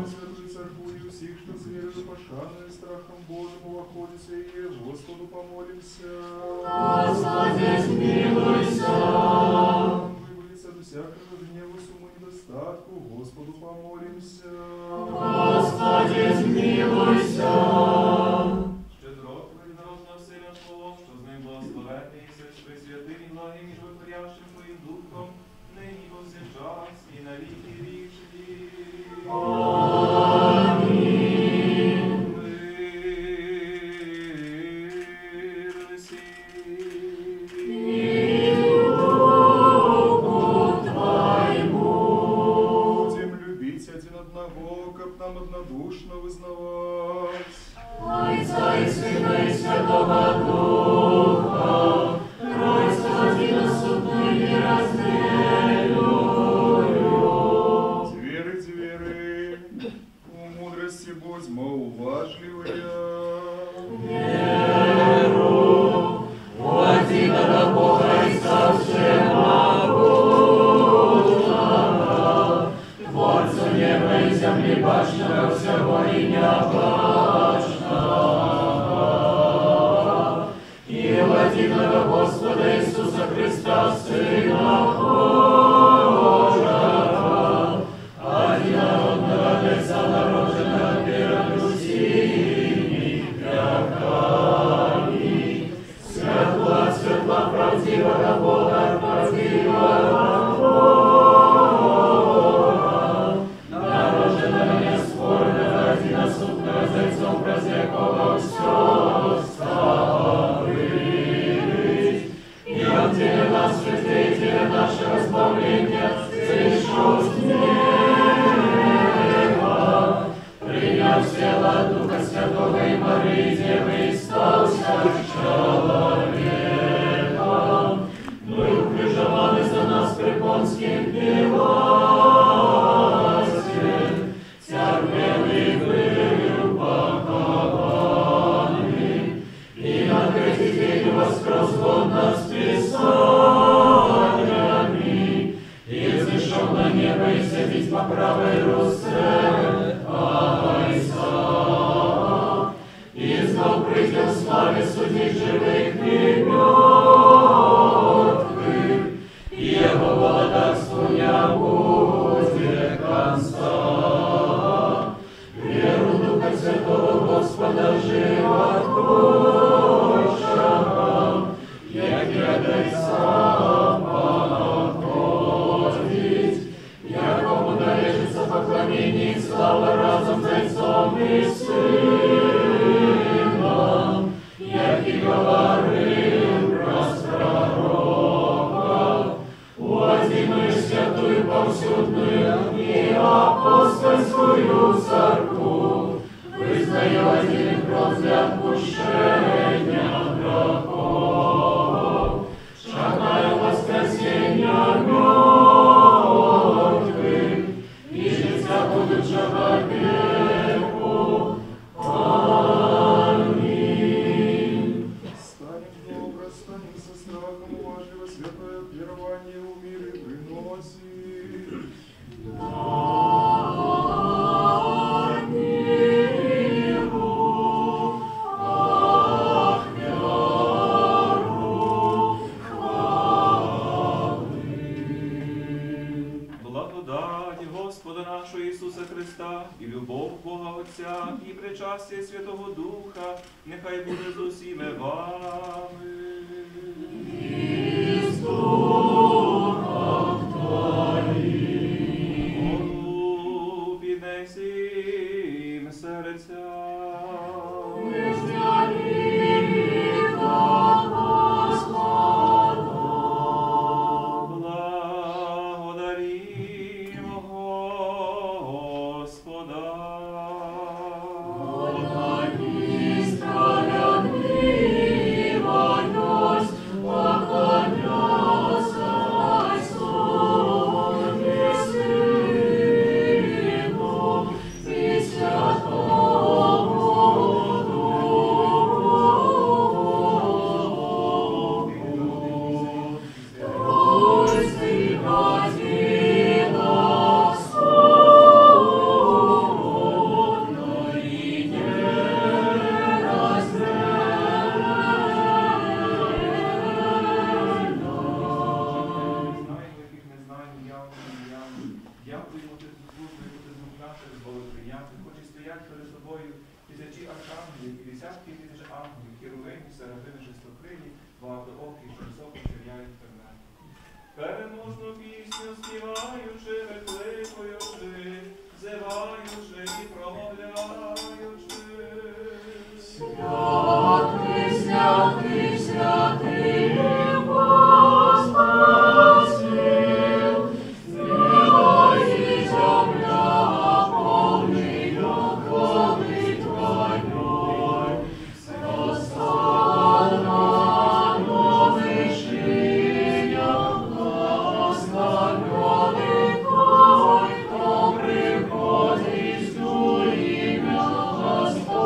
Святую церковь всех, что с верою пошаною страхом Божьим воходится, и Господу помолимся. Господи, смилуйся. Выбавиться от всякого гнева, суму, недостатку, Господу помолимся. Господи, смилуйся. Щедро народного Сина Твого, що з ним благословенний, і пресвятим і благим, і животворящим Твоїм Духом, нині повсякчас і на віки вічні. Амінь. Мир всім. И Духу Твоему. Будем любить один одного, как нам однодушно вызнавать. Отца и Сына и Святого Духа, Тройство единосущную и нераздельную. Двери, у мудрости будьмо уважливые. Веру в единого Бога и Всемогущего, Творцу неба и земли, башнего всего и необычного, и в единого Господа Иисуса Христа, Сына Божьего, одинородного Отца, народженного первым всеми веками, светло от светла правдивого Бога, правдивого Бога, народженного неспорного, единосущного с Отцом, прозрекого все ставить, и отделе нас, святителя нашего избавления, пришел с неба, принял тело Духа Святого и Марии Девы и стался человеком, был укрыжован за нас при Понским Пилате, терпел и был похованный, и на третий день воскрес годно с Писаниями, и взошел на небо и сидит по правой руце Отца, и знал придет в славе судить живых и мертвых, и его владарству не будет конца. Веру Духа Святого Господа животворящего, яки от Отца походить, якому належится поклонение и слава разом с Отцом и Сыном, яки говорил раз пророков, возьмешь святую повсюдную и апостольскую церкву, вызнаю один кров для отпущения грехов, шагаю воскресенья мертвых, и життя будущего веку. Аминь. Станем добро, станем со страхом, уважливо, святое верование в мир и приносим. Благодать Господа нашого Ісуса Христа, і любов Бога Отця, і причастя Святого Духа, нехай буде з усіми вами. І з Духом Твоїм. Богу піднесім серця. Благодарімо Господа. Справедливость поклонялся чувши, викликуючи, зиваючи і промовляючи. Святий, святий, святий, Господь сил, небо і земля повнія хвали Твоєї. Осанна на вершинах, благословенный Той, хто приходить у ім'я Господнє.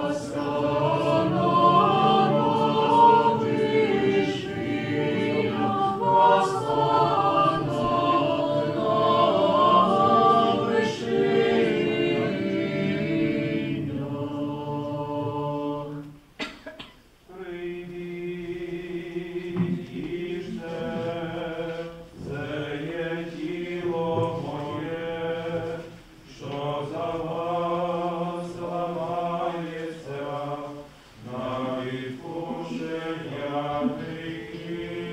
Осанна на вершинах, Осанна на вершинах. Прийдіть, їжте, це є тіло моє, що за вас ламається на відпущення гріхів.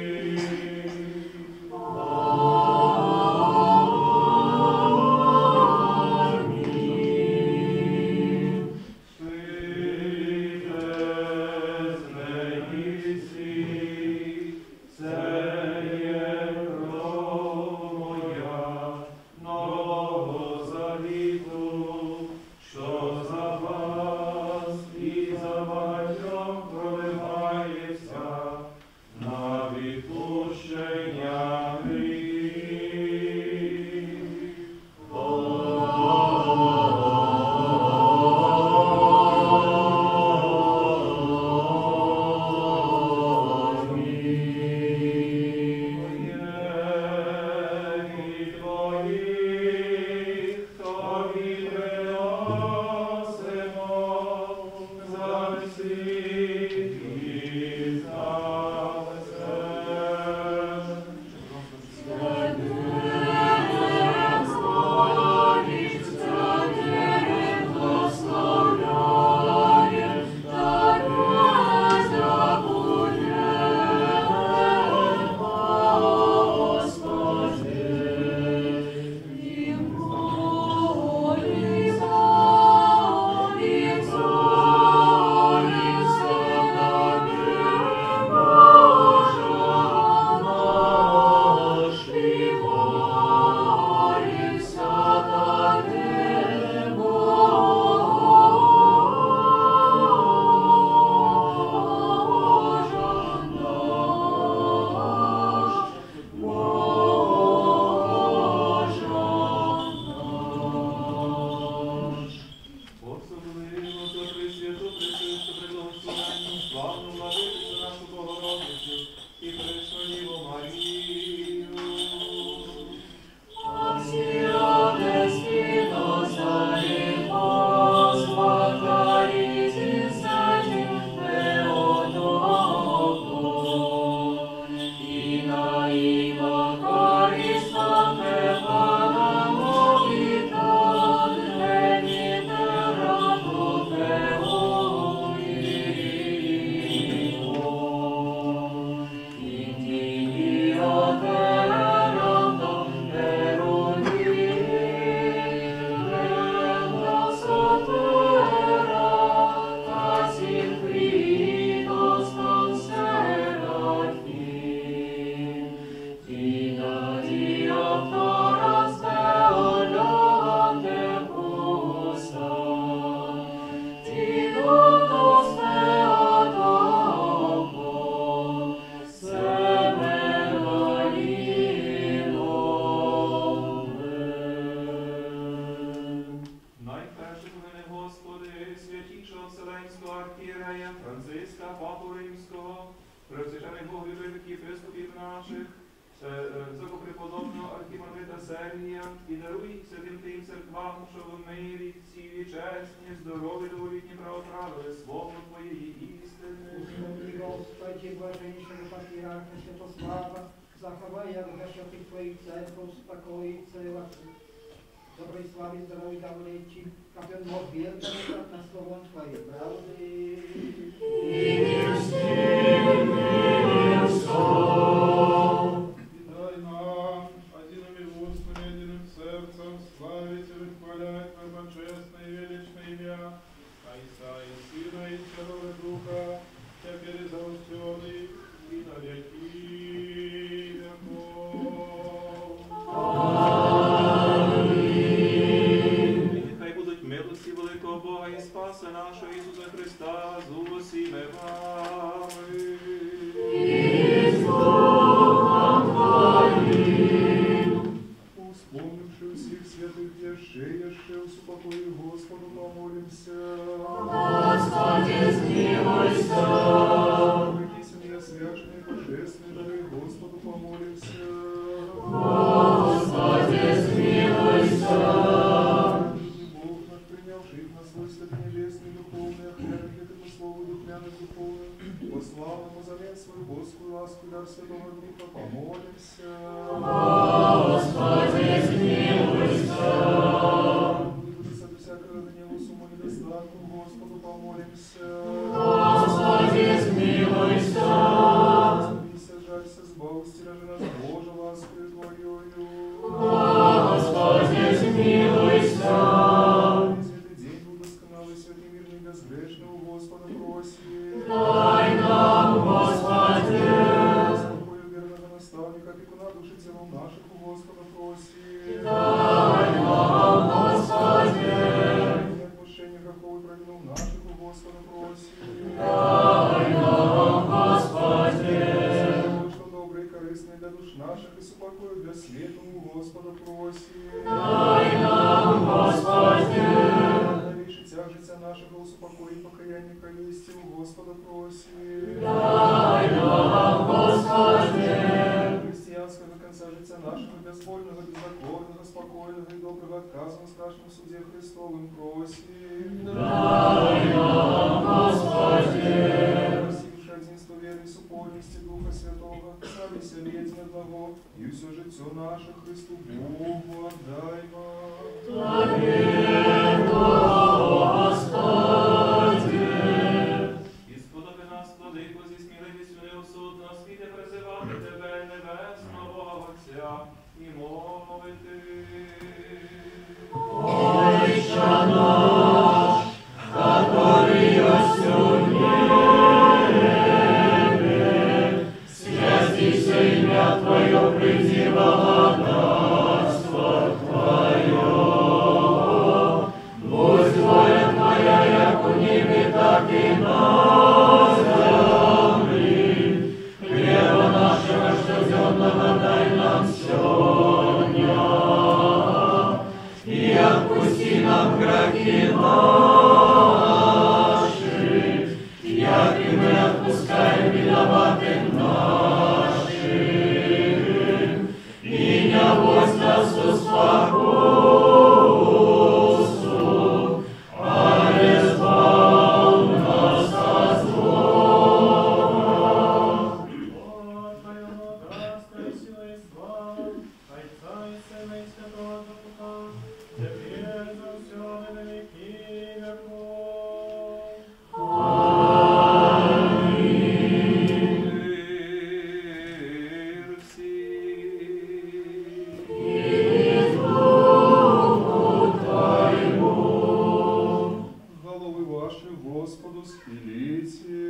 Пийте з неї всі, це є кров моя нового завіту, що за вас і за багатьох проливається на відпущення гріхів. Особливо за Пресвяту, Пречисту, Преблагословенну, славну Владичицю нашу Богородицю і Пресну Діву Марію. Найперше повини Господи, святішого Вселенського архієрея Франциска, Папу Римського, пресвящених боголюбивих єпископів наших, високопреподобного архімандрита Сергія, і даруй святим тим церквам, що в мирі, цілі, чесні, здорові, доволітні правоправили слово Твоєї істини. Господи, Господи, блаженнейшего патриарха Святослава, заховай як святых Твоих церков, спокой, целых, доброй славе, здоровья, давлечи, как он мог верно на слово Твое правды. И усупокой, Господу помолимся. Господи, смилуйся. Притесен я священный божественный, дары Господу помолимся. Господи, смилуйся. Бог наш, принявший на свой свет небесный, духовный, охренный к этому слову духляных духовных, послал ему замен свою Господу ласку и дар Святого Духа, помолимся. Господи, смилуйся. Выбудется от всякого гнева, суму, недостатку, Господу помолимся. Господи, смилуйся. Смирися, жалься, сбавься, стиражи нас, Боже, ласкою Твоею. Господи, смилуйся. Святый день был досконалый, святый, мирный, безгрешный, у Господа просим. Дай нам, Господи. Спокою верного наставника, опекуна души телом наших, у Господа просим. Дай нам, Господи. Отпущение грехов и провинов наших, у Господа просим. Дай нам, Господи. Что доброе и корыстное для душ наших, и супокою для света, у Господа просим. Дай нам, Господи. Новейший тяг життя нашего, успокой и покаяние провести, у Господа просим. Дай нам, Господи. Христианского до конца життя нашего, безвольного, беззаконного, спокойного и доброго отказа на страшном суде Христовым просим. Дай нам, Господи. Просивши одинство веры и супольности Духа Святого, слави себе один одного, и все житье наше Христу Богу отдай вам. Аминь, Господи. Ісподоби нас, владико, зі сміливістю неосудності, де призивати тебе, небесного Отця, і мовити. Отче наш, который есть у небе, святится имя Твое, приди благодатство Твое. Будь воля Твоя, як у небе, так и на земле. Хлеба нашего каждодневного дай нам сегодня. И отпусти нам грехи наши, як и мы отпускаем виноватым нашим. И не вводь нас в искушение, а избавь нас от зла. Твоего царства и силы и славы, Отца и Сына и Святого Духа, теперь за все и на веки веков. Головы ваши Господу схилите.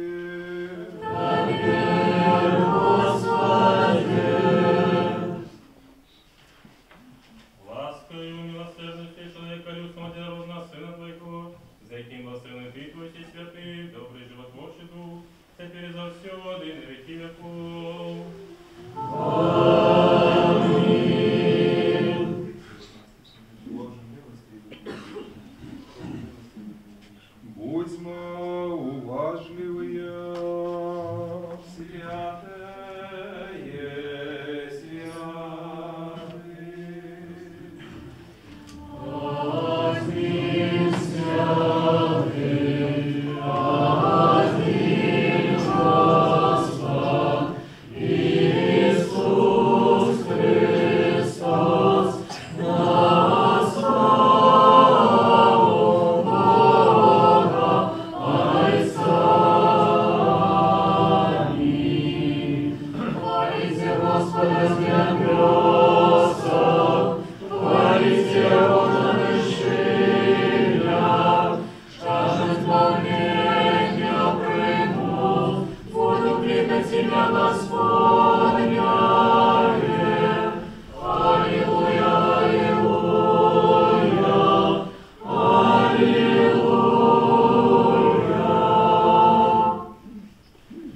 Ласкою, милосердностью человека людского одинородного Сына Твоего, за яким восстанови Ты, Твой святый, добрый животворчий Дух, теперь за все воды на веки веков. Будьмо уважливые. Святые,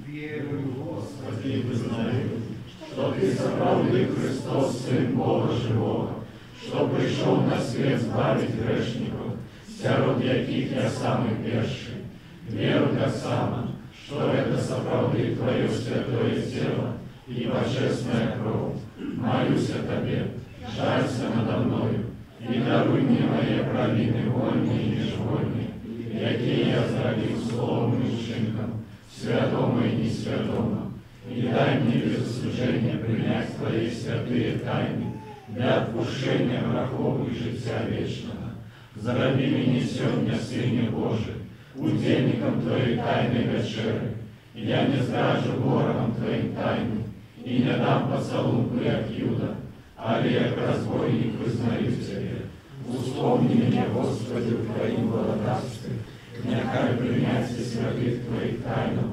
Верую, Господи, мы знаем, что Ты справедливый Христос, Сын Бога Живого, что пришел на свет збавить грешников, сярод яких я самый перший. Веру да сама, что это соправдит Твое святое тело и божественная кровь. Молюсь о Тебе, жалься надо мною, и даруй мне мои провины вольные и межвольные, якие я зробил словом и вчинком, святому и несвятому, и дай мне без осуждения принять Твои святые тайны для отпущения грехов и життя вечного. Зараби меня сегодня, Сыне Божий, удельником Твоей тайной вечеры. Я не зражу ворогом Твоим тайны, и не дам поцелунку, як Юда, але як разбойник вызнаю Тебе. Вспомни меня, Господи, в Твоим благодатстве, нехай принятие святых Твоих тайнов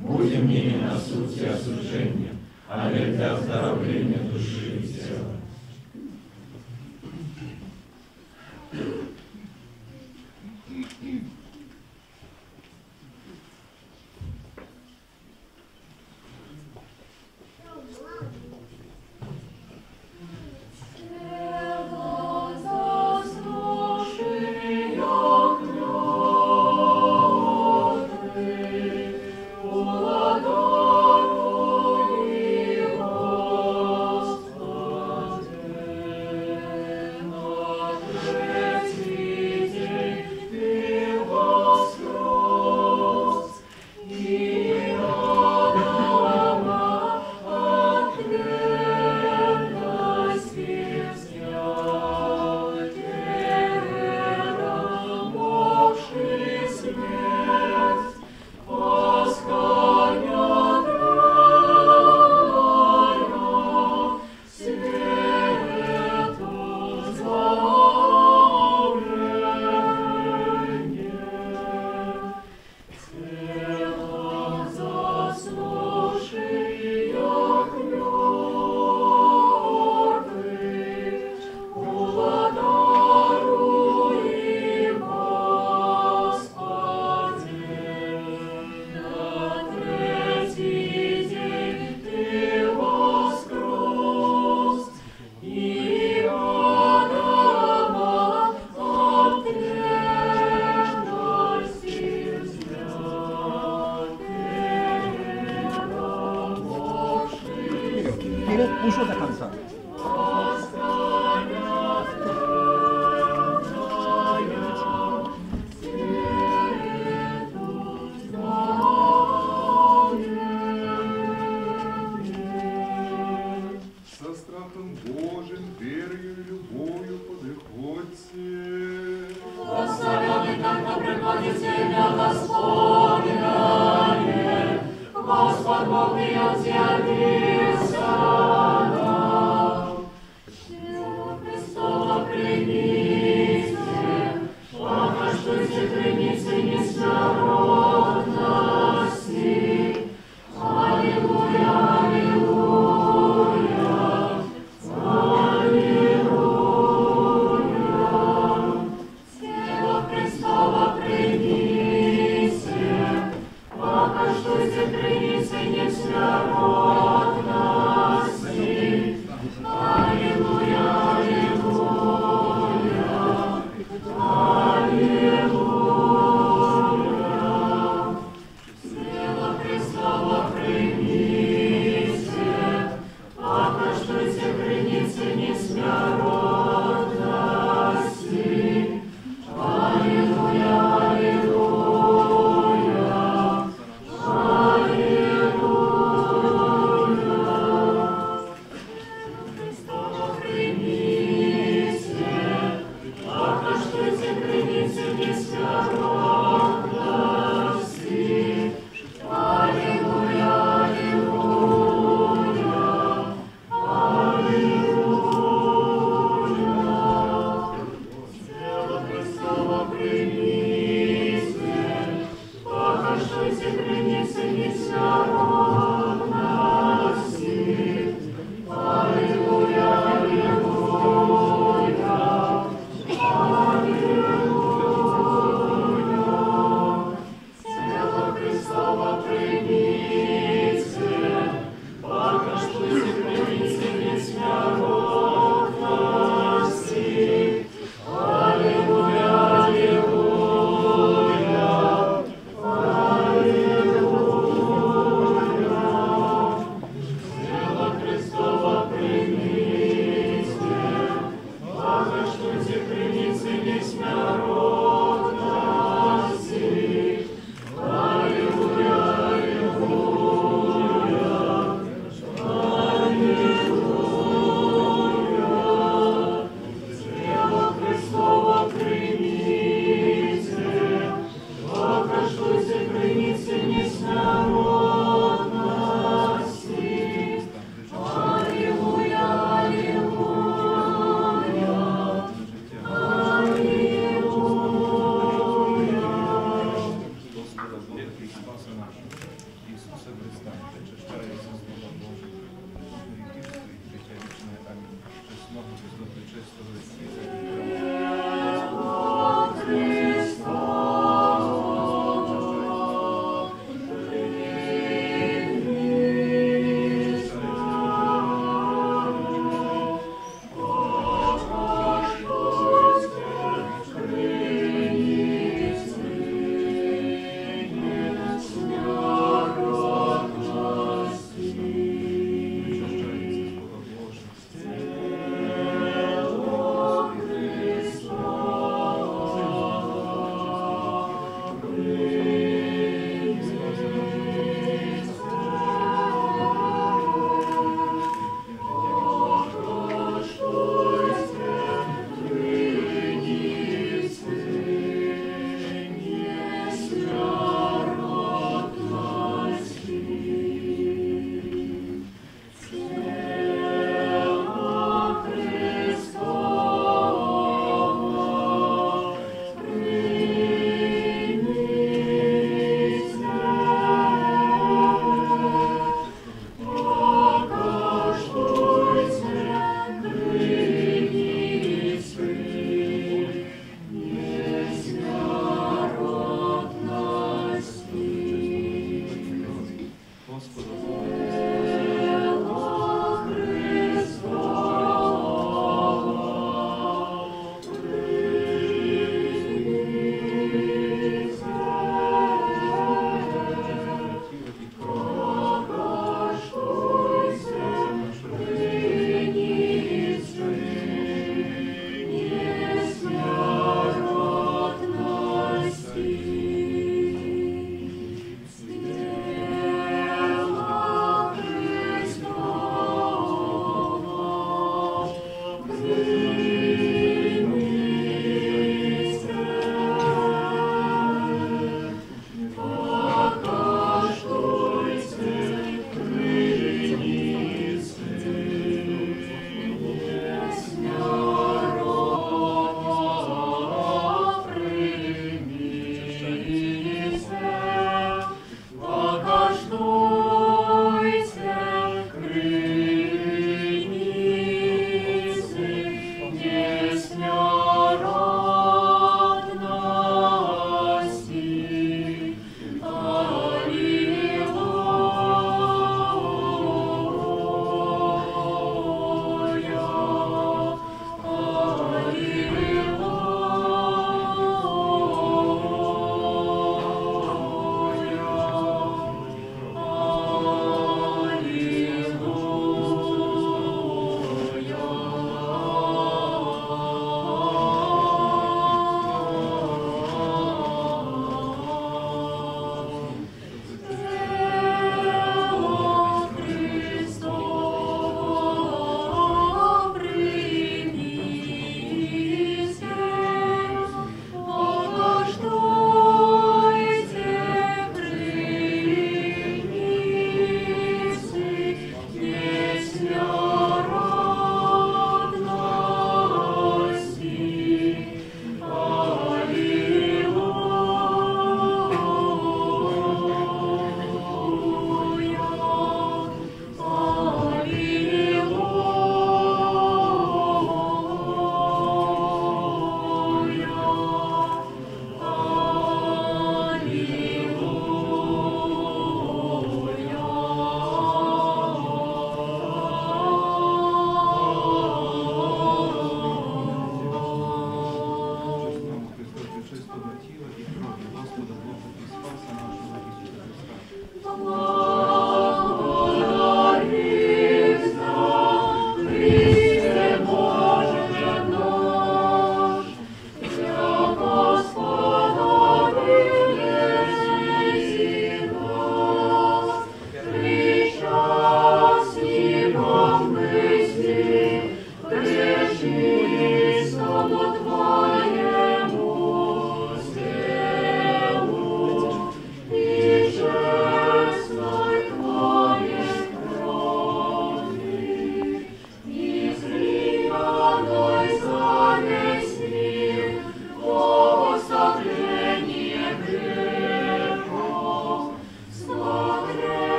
будем мне не на суд и осуждение, але для оздоровления души и тела. Ушел до конца. Со страхом Божьим, верою и любовью подыходьте. Благословенный так на предводителя Господня, Господь Бог и явился нам. Тело Христова примите, покажите границы несмиротности. Аллилуйя, аллилуйя, аллилуйя. Тело Христова примите, покажите границы несмиротности. Слава Христу, причистого Причащається Бога Божого.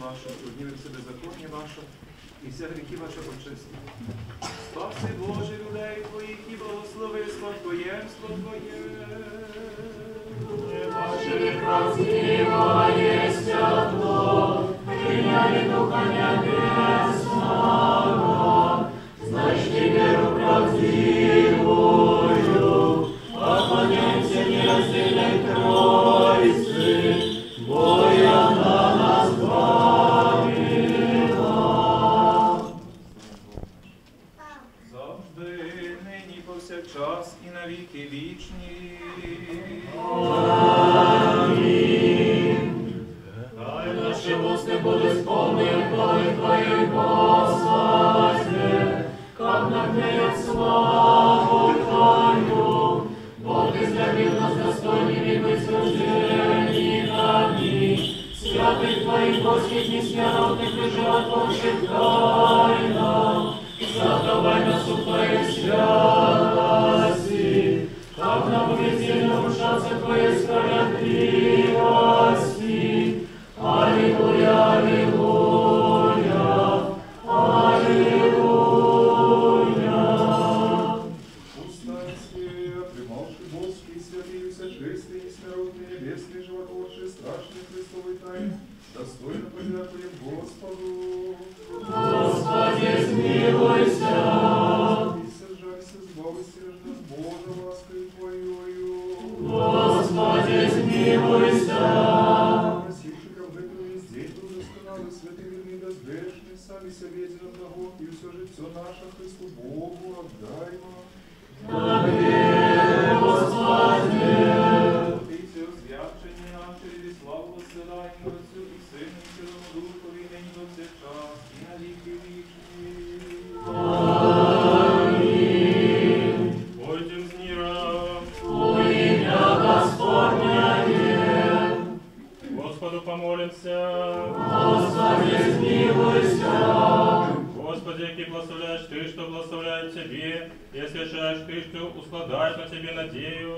ваших, однім від себе законі ваших, і все гріхи ваші очисти. Спаси, Боже, людей Твоїх і благослови спадкоємство Твоє. Ваше правдиво есть одно, приняли Духа Небесного, значит, веру правдивую, поклоняемся нераздельной Троице, Боя на нас благила. Завжди, нині, повсякчас і на віки вічні. Дай наши уста будут полны хвалы Твоей, Господи, как нагнет славу Твою. Бог изловил нас достойными быть служениками, святых Твоих Господь несмиротных и животворчих тайнах. Заховай нас у Твоей святости, как нам везде нарушаться Твоей справедливости. Аллилуйя, аллилуйя, аллилуйя. Устайте, примолвши Божские, святые, всечистые, несмиротные, небесные, животворшие, страшные Христовые тайны, достойно подякуем Господу. Господи, смилуйся. Сержайся, сбавися, рожден Божа лаской Твоею. Господи, смилуйся. Просивши ко мне везде, досконалы, святые, верные, безгрешные, сами себе одного, и все же все наше Христу Богу отдаймо. Аминь, Господи. Ти все свячені наші, і славу посилаємо Отцю і Сину, і Святому Духові, нині повсякчас, і на віки вічні. Аминь. Пойдем с миром. У имя Господня. Господу помолимся. Господи, смилуйся. Господи, який благословляешь Ты, что благословляет Тебе, и освящаешь Ты, что ускладаешь на Тебе надею.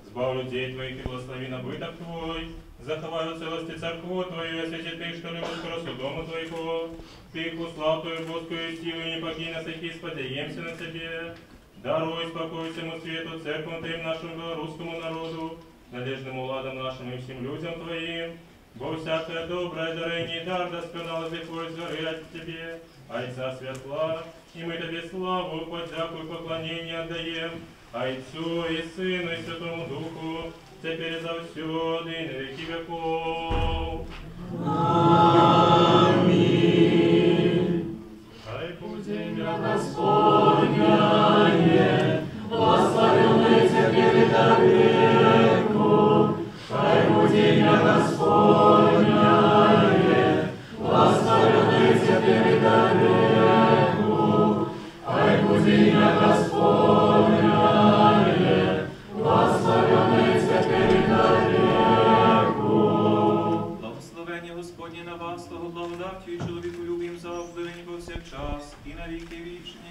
Збав людей Твоих и благослови набыток Твой. Заховай у целости церкву Твою, и освяти Ты, что любишь красу дома Твоего. Ты славу Твою, Божскую силу, и не покинь нас, и сподеемся на Тебе. Даруй спокой всему свету, церквам Твоим, нашему белорусскому народу, надежным ладом нашим и всем людям Твоим. Бо всякое доброе дарение и дар досконало приходит с горы от Тебе, Отца светла, и мы Тебе славу, подяку и поклонение отдаем, Отцу и Сыну и Святому Духу, теперь и завсёды и на веки веков. Аминь. Хай будет Имя Господня, благословенное теперь и до веку. Хай будет имя Господня, благословенное теперь и до веку. Хай будет имя Господня, благословенное теперь и до веку. Благословення Господнє на вас, того благодаттю і чоловіку любим завжди, нині повсякчас, і на віки вічні.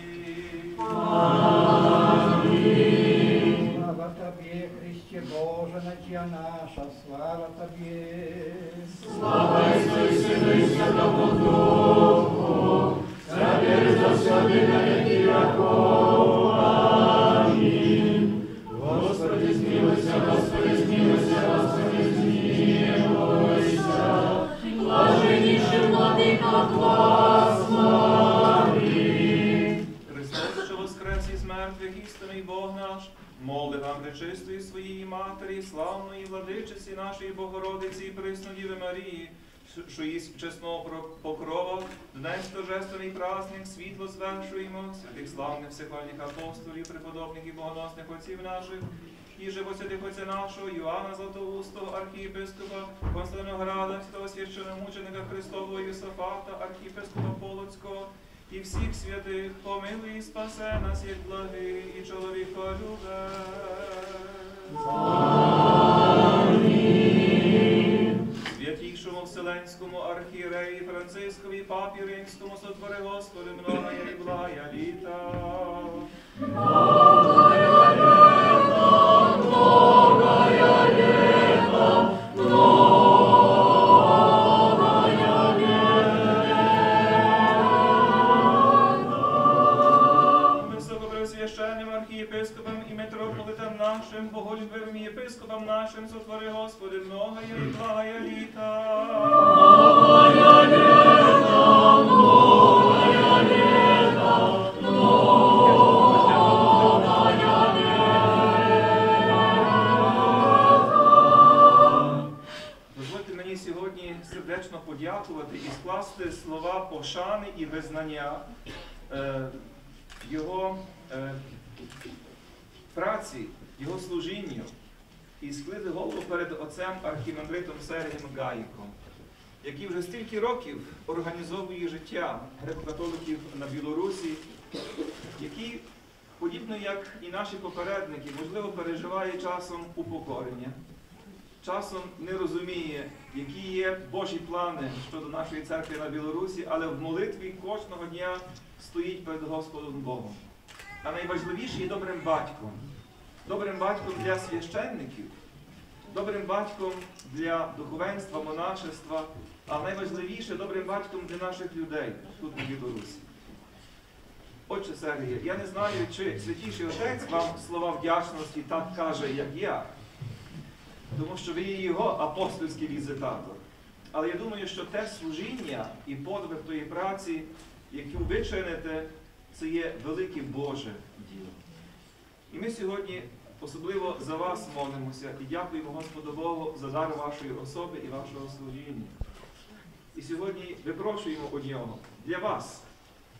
Аминь. Слава Тобі, Христе Боже, надія наша, слава Тобі. Слава Отцу и Сыну и Святому Духу, теперь и завсёды на веки веков. Аминь. Господи, смилуйся, Господи, смилуйся, Господи, смилуйся. Блаженнейший Владыка, благослови. Христос, що воскрес із мертвих, істинний Бог наш, моли вам пречистої своїй Матері, славної владичиці нашої Богородиці і Преснодіви Марії, що із чесного покрова, днес торжественний праздник, світло звершуємо, святих славних всехвальних апостолів, преподобних і богоносних отців наших, і живосвятих отця нашого, Йоанна Златоустого, архієпископа Константинограда, святого священномученика Христового Йосафата, архієпископа Полоцького, і всіх святих, помилуй і спасе нас, як благий і чоловіколюбець. Святійшому Вселенському архієреї Францискові, папі Римському, сотвори Господи, многая і благая літа. Многая лета, многая лета, многая лета. нашим сотвори, Господи, многое и благое літа. Дозвольте мені сьогодні сердечно подякувати і скласти слова пошани і визнання його праці, його служінню і схилити голову перед отцем архімандритом Сергієм Гаїком, який вже стільки років організовує життя греко-католиків на Білорусі, який, подібно як і наші попередники, можливо, переживає часом упокорення, часом не розуміє, які є Божі плани щодо нашої церкви на Білорусі, але в молитві кожного дня стоїть перед Господом Богом. А найважливіше є добрим батьком. Добрим батьком для священників, добрим батьком для духовенства, монашества, а найважливіше добрим батьком для наших людей тут на Білорусі. Отче Сергія, я не знаю, чи Святіший Отець вам слова вдячності так каже, як я, тому що ви є його апостольський візитатор. Але я думаю, що те служіння і подвиг тої праці, яку ви чините, це є велике Боже діло. І ми сьогодні особливо за вас молимося і дякуємо Господу Богу за дар вашої особи і вашого служіння. І сьогодні випрошуємо у нього для вас,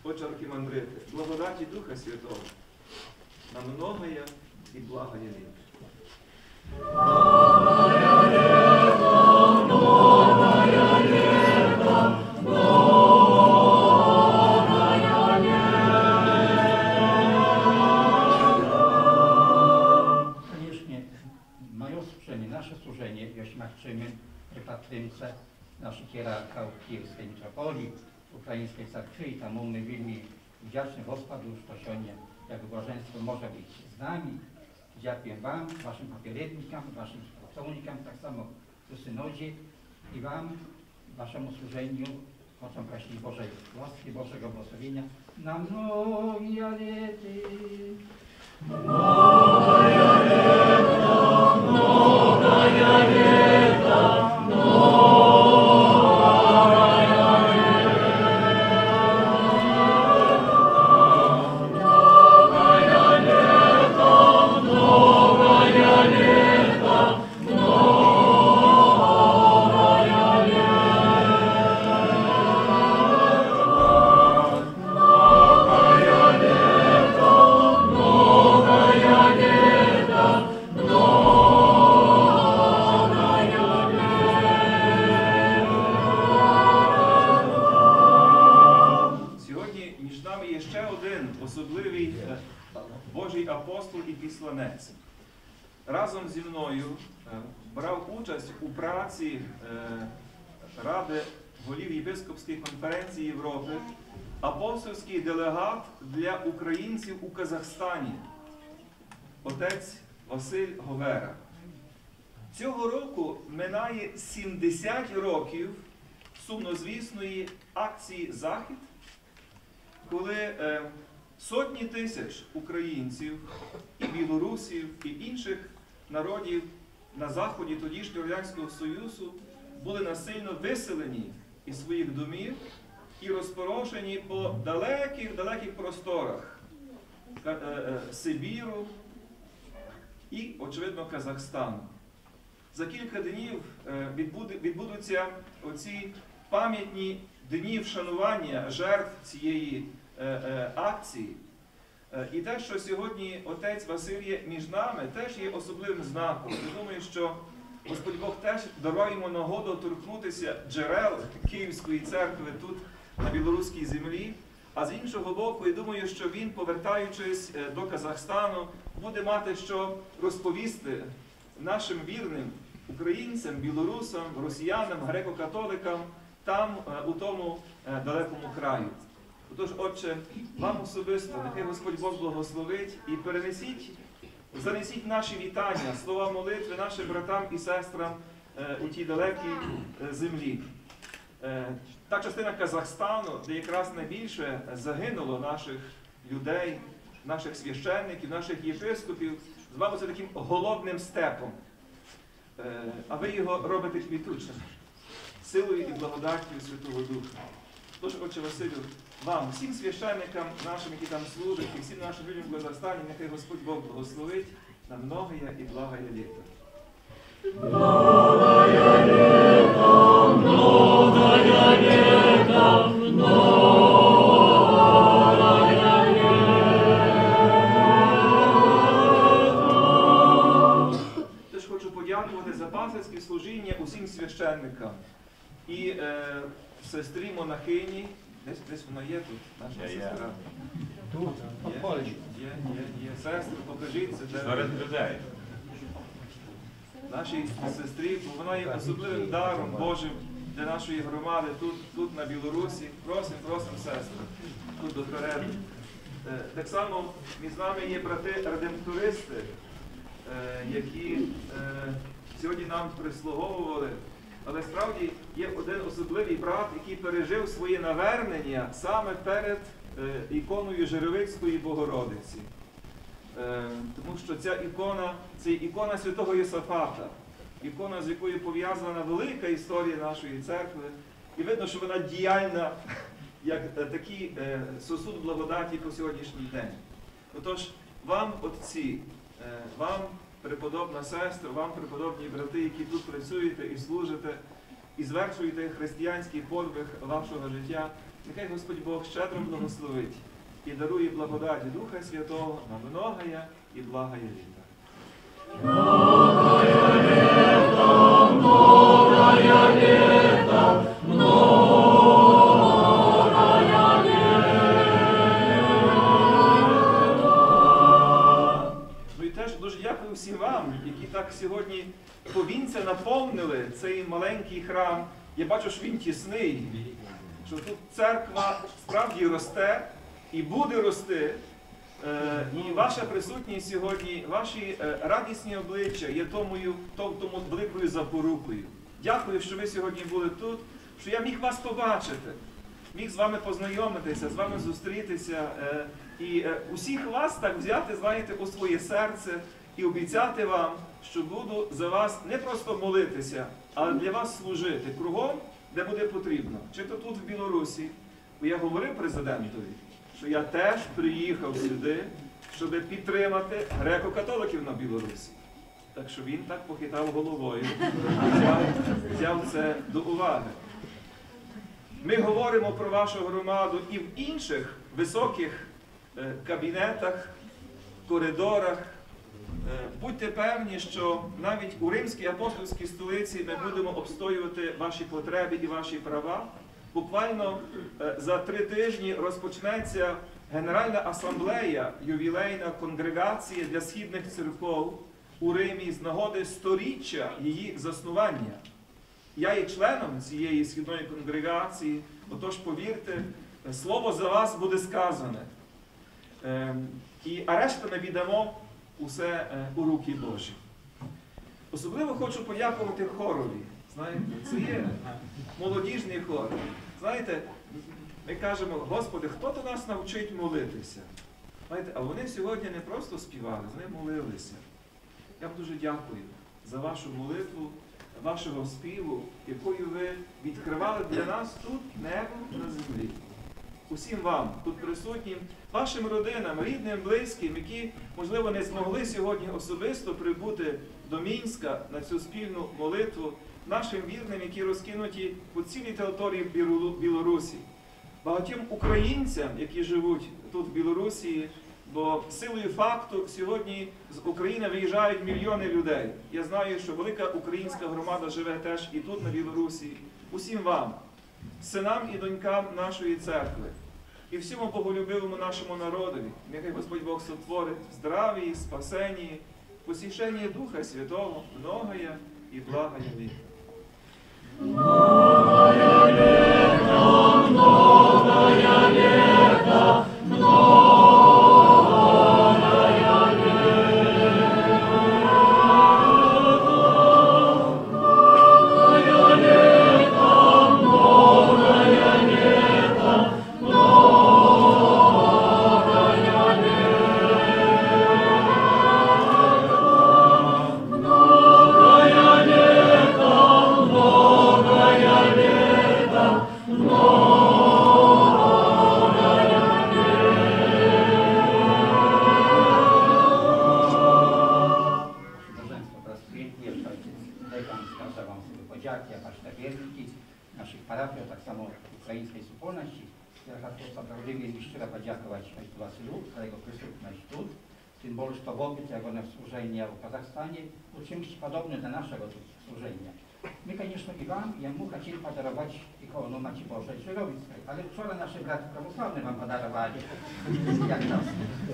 Отче архімандрите, благодаті Духа Святого на многое і благое літо. Nasze służenie, jeśli chcemy repatrience naszych hierarchów Kijowskiej Metropolii, Ukraińskiej Cerkwi, i tam my wielmi wdzięczni Gospodu, że сегодня jak błażeństwo może być z nami. Dziękuję wam, waszym popiernikom, waszym współpracownikom, tak samo w synodzie i wam, waszemu służeniu, chcę prosić Bożej łaski, Bożego błogosławienia na mnogie lety. Божий апостол і післанець. Разом зі мною брав участь у праці Ради голів Єпископської конференції Європи апостольський делегат для українців у Казахстані, отець Василь Говера. Цього року минає 70 років сумнозвісної акції «Захід», коли сотні тисяч українців, і білорусів, і інших народів на заході тодішнього Радянського Союзу були насильно виселені із своїх домів і розпорошені по далеких просторах Сибіру і, очевидно, Казахстану. За кілька днів відбудуться оці пам'ятні дні вшанування жертв цієї акції. І те, що сьогодні отець Василь є між нами, теж є особливим знаком. Я думаю, що Господь Бог теж давав йому нагоду торкнутися джерел Київської церкви тут, на білоруській землі. А з іншого боку, я думаю, що він, повертаючись до Казахстану, буде мати що розповісти нашим вірним українцям, білорусам, росіянам, греко-католикам там, у тому далекому краю. Отож, Отче, вам особисто, нехай Господь Бог благословить і занесіть наші вітання, слова молитви нашим братам і сестрам у тій далекій землі. Та частина Казахстану, де якраз найбільше загинуло наших людей, наших священників, наших єпископів, звалося таким голодним степом. а ви його робите квітучим, силою і благодаттю Святого Духа. Тож, Отче Василю, вам, всім священникам нашим, які там служать, і всім нашим людям благостані, нехай Господь Бог благословить на многое і благое літо. Многое лето, многое лето, многое лето. Теж хочу подякувати за пастирське служіння усім священникам і сестрі монахині. Десь вона є тут, наша сестра. Тут, Є, є. Сестри, покажіться. Серед людей. Нашій сестрі, бо вона є особливим даром Божим для нашої громади тут на Білорусі. Просимо, сестри, тут до Фереду. Так само між нами є брати-редемптористи, які сьогодні нам прислуговували. Але справді є один особливий брат, який пережив своє навернення саме перед іконою Жировицької Богородиці. Тому що ця ікона – це ікона святого Йосафата, ікона, з якою пов'язана велика історія нашої церкви. І видно, що вона діяльна, як такий сосуд благодаті по сьогоднішній день. Отож, вам, отці, вам, преподобна сестра, вам, преподобні брати, які тут працюєте і служите, і звершуєте християнський подвиг вашого життя, нехай Господь Бог щедро благословить і дарує благодаті Духа Святого на многое і благое літо. Многое лето, многое лето, многое лето. Ну і теж дуже дякую всім вам, які так сьогодні повінця наповнили цей маленький храм. Я бачу, що він тісний, що тут церква справді росте і буде рости. І ваша присутність сьогодні, ваші радісні обличчя є тому великою запорукою. Дякую, що ви сьогодні були тут, що я міг вас побачити, міг з вами познайомитися, з вами зустрітися. І усіх вас так взяти, знаєте, у своє серце і обіцяти вам, що буду за вас не просто молитися, але для вас служити кругом, де буде потрібно. Чи то тут в Білорусі, бо я говорив президентові, що я теж приїхав сюди, щоб підтримати греко-католиків на Білорусі. Так що він так похитав головою, взяв це до уваги. Ми говоримо про вашу громаду і в інших високих кабінетах, коридорах. Будьте певні, що навіть у Римській апостольській столиці ми будемо обстоювати ваші потреби і ваші права. Буквально за 3 тижні розпочнеться Генеральна асамблея, ювілейна конгрегація для східних церков у Римі з нагоди 100-річчя її заснування. Я є членом цієї східної конгрегації, отож, повірте, слово за вас буде сказане. А решта ми віддамо усе у руки Божі. Особливо хочу подякувати хорові. Знаєте, це є молодіжний хор. Знаєте, ми кажемо, Господи, хто то нас навчить молитися? Знаєте, а вони сьогодні не просто співали, вони молилися. Я вам дуже дякую за вашу молитву, вашого співу, якою ви відкривали для нас тут небо на землі. Усім вам, тут присутнім, вашим родинам, рідним, близьким, які, можливо, не змогли сьогодні особисто прибути до Мінська на цю спільну молитву, нашим вірним, які розкинуті по цілій території Білорусі, багатьом українцям, які живуть тут в Білорусі, бо силою факту сьогодні з України виїжджають мільйони людей. Я знаю, що велика українська громада живе теж і тут, на Білорусі. Усім вам, синам і донькам нашої церкви, і всьому боголюбивому нашому народові, нехай Господь Бог сотворить в здравії, спасенні, посішенні Духа Святого, многое і благое літо. Многое лето, многое лето, многое лето, многое лето. dzieciaki, a nasze wierniki, naszych parafiów, tak samo ukraińskiej supolności. Ja chcę prawdziwie i szczerze podziękować Ojcu Wasylu za jego prysutność tu, tym bardziej, że wobec jego służenia w Kazachstanie to czymś podobnym do naszego służenia. My, конечно, i Wam, i mu chcieli podarować ikoną Maci Bożej Żyrowickiej, ale wczoraj nasze braty prawosławne Wam podarowali, jak nas.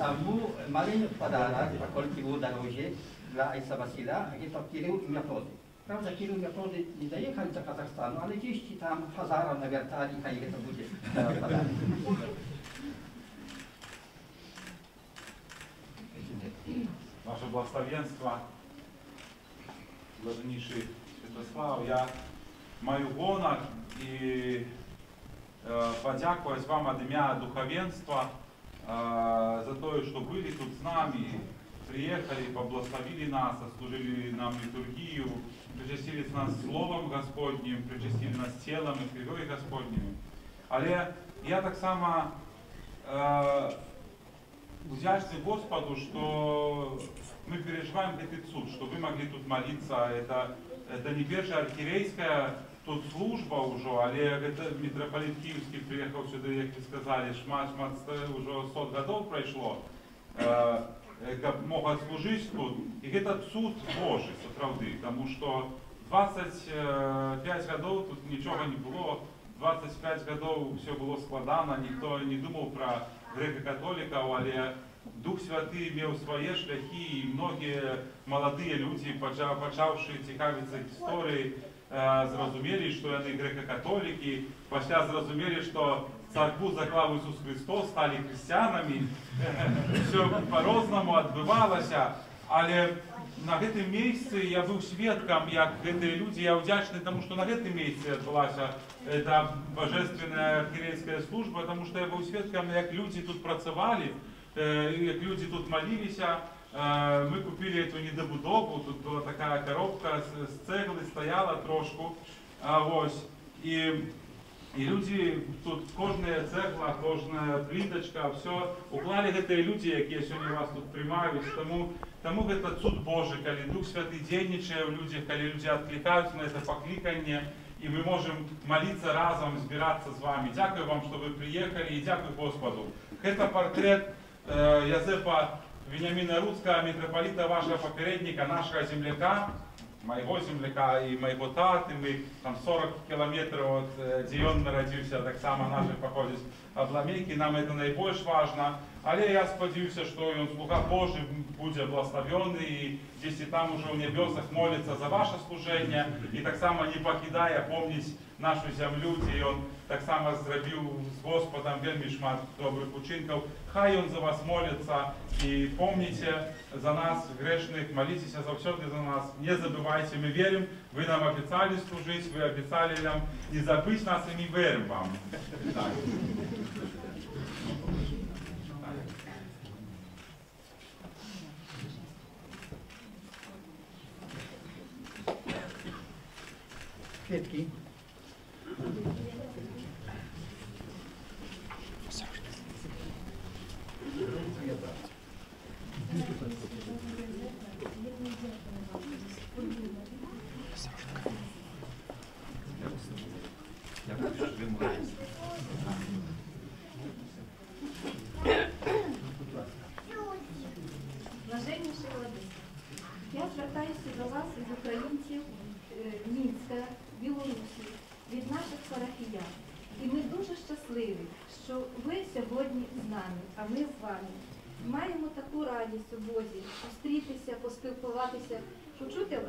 A mu maleńki podarak, a kolki był darozie dla Ojca Wasyla, jest to Kirył i Metody. Prawda, Kirył i Metody nie dojechali do Kazachstanu, ale gdzieś ci tam Hazara nawiertali, a ile to będzie podatek. Ваше благословенство, блаженнейший Святослав, я маю гонор и подякувати вам от ім'я духовенства за то, что были тут с нами, приехали, поблагословили нас, отслужили нам литургию, причастились нас Словом Господнім, причастили нас телом и кров'ю Господнім. Але я так само вдячный Господу, что мы переживаем этот суд, что вы могли тут молиться. Это не первая архиерейская тут служба уже, але это митрополит Киевский приехал сюда, как вы сказали, уже 100 годов прошло, как мог отслужить тут. И этот суд Божий, правды, потому что 25 годов тут ничего не было, 25 годов все было складано, никто не думал про греко-католиков, але Дух Святый имел свои шляхи, и многие молодые люди, почавшие цікавиться историей, зрозумели, что они греко-католики, після зрозумели, что церкву заклав Ісус Христос, стали християнами, все по-разному відбувалось, але на гэтым месте я был свидком, як гэтые люди, я вдячный тому, что на гэтым месте відбулася эта божественная архиерейская служба, потому что я был свидком, як люди тут працевали, як люди тут молились. Мы купили эту недобудову, тут была такая коробка с цеглы, стояла трошку, и люди, тут кожная цегла, кожная плиточка, все уклали гэтые люди, якія сёння вас тут приймають, тому гэта суд Божий, коли Дух Святый дзейнічае в людях, коли люди откликаются на это покликание, и мы можем молиться разом, збираться с вами. Дякую вам, что вы приехали, и дякую Господу. Это портрет Язепа Вениамина Рудского, митрополита вашего попередника, нашего земляка, моего земляка и моего таты. Мы там 40 километров от где он народился, так само наши походить обламейки. Нам это наибольш важно. Але я сподіваюся, что он слуга Божий будет благословенный, и здесь и там уже в небесах молится за ваше служение, и так само не покидая помнить нашу землю, где он так само зробив с Господом вельми шмат добрых учинков. Хай он за вас молится, и помните за нас, грешных, молитесь завсёды за нас. Не забывайте, мы верим, вы нам обещали служить, вы обещали нам не забыть нас, и мы верим вам. Квітки. Блаженніший владико, я звертаюся до вас із українців Мінська, Білорусі, від наших парафіян. І ми дуже щасливі, що ви сьогодні з нами, а ми з вами. Маємо таку радість у Бозі зустрітися, поспілкуватися, почути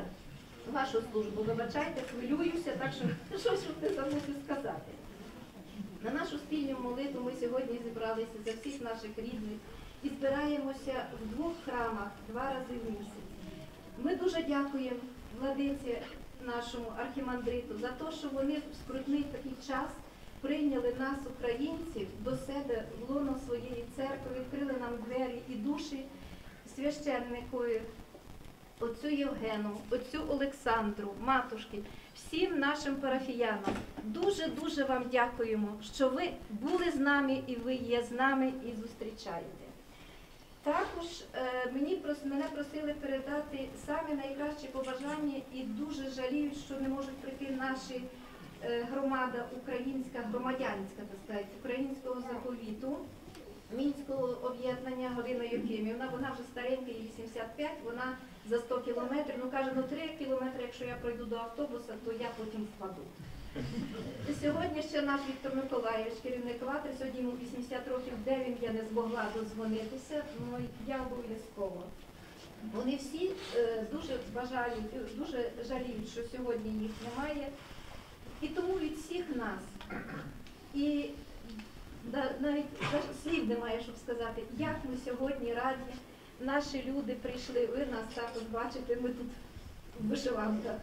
вашу службу. Вибачайте, хвилююся, так що щось не забути сказати. На нашу спільну молитву ми сьогодні зібралися за всіх наших рідних і збираємося в 2 храмах 2 рази в місяць. Ми дуже дякуємо владиці нашому архімандриту за те, що вони в скрутний такий час прийняли нас, українців, до себе в лоно своєї церкви, відкрили нам двері і душі священникові, отцю Євгену, отцю Олександру, матушки, всім нашим парафіянам. Дуже-дуже вам дякуємо, що ви були з нами і ви є з нами і зустрічаєте. Також мене просили передати самі найкращі побажання і дуже жаліють, що не можуть прийти наші громада українська, громадянська, так сказати, українського заповіту, Мінського об'єднання Галина Юхимівна. Вона вже старенька, їй 85, вона за 100 кілометрів, ну каже, 3 кілометри, якщо я пройду до автобуса, то я потім впаду. І сьогодні ще наш Віктор Миколаївич, керівник ВАТРи, сьогодні йому 80 років, де він, я не змогла додзвонитися, але я обов'язково. Вони всі дуже жаліють, що сьогодні їх немає. І тому від всіх нас, і навіть слів немає, щоб сказати, як ми сьогодні раді, наші люди прийшли, ви нас також бачите, ми тут в вишиванках,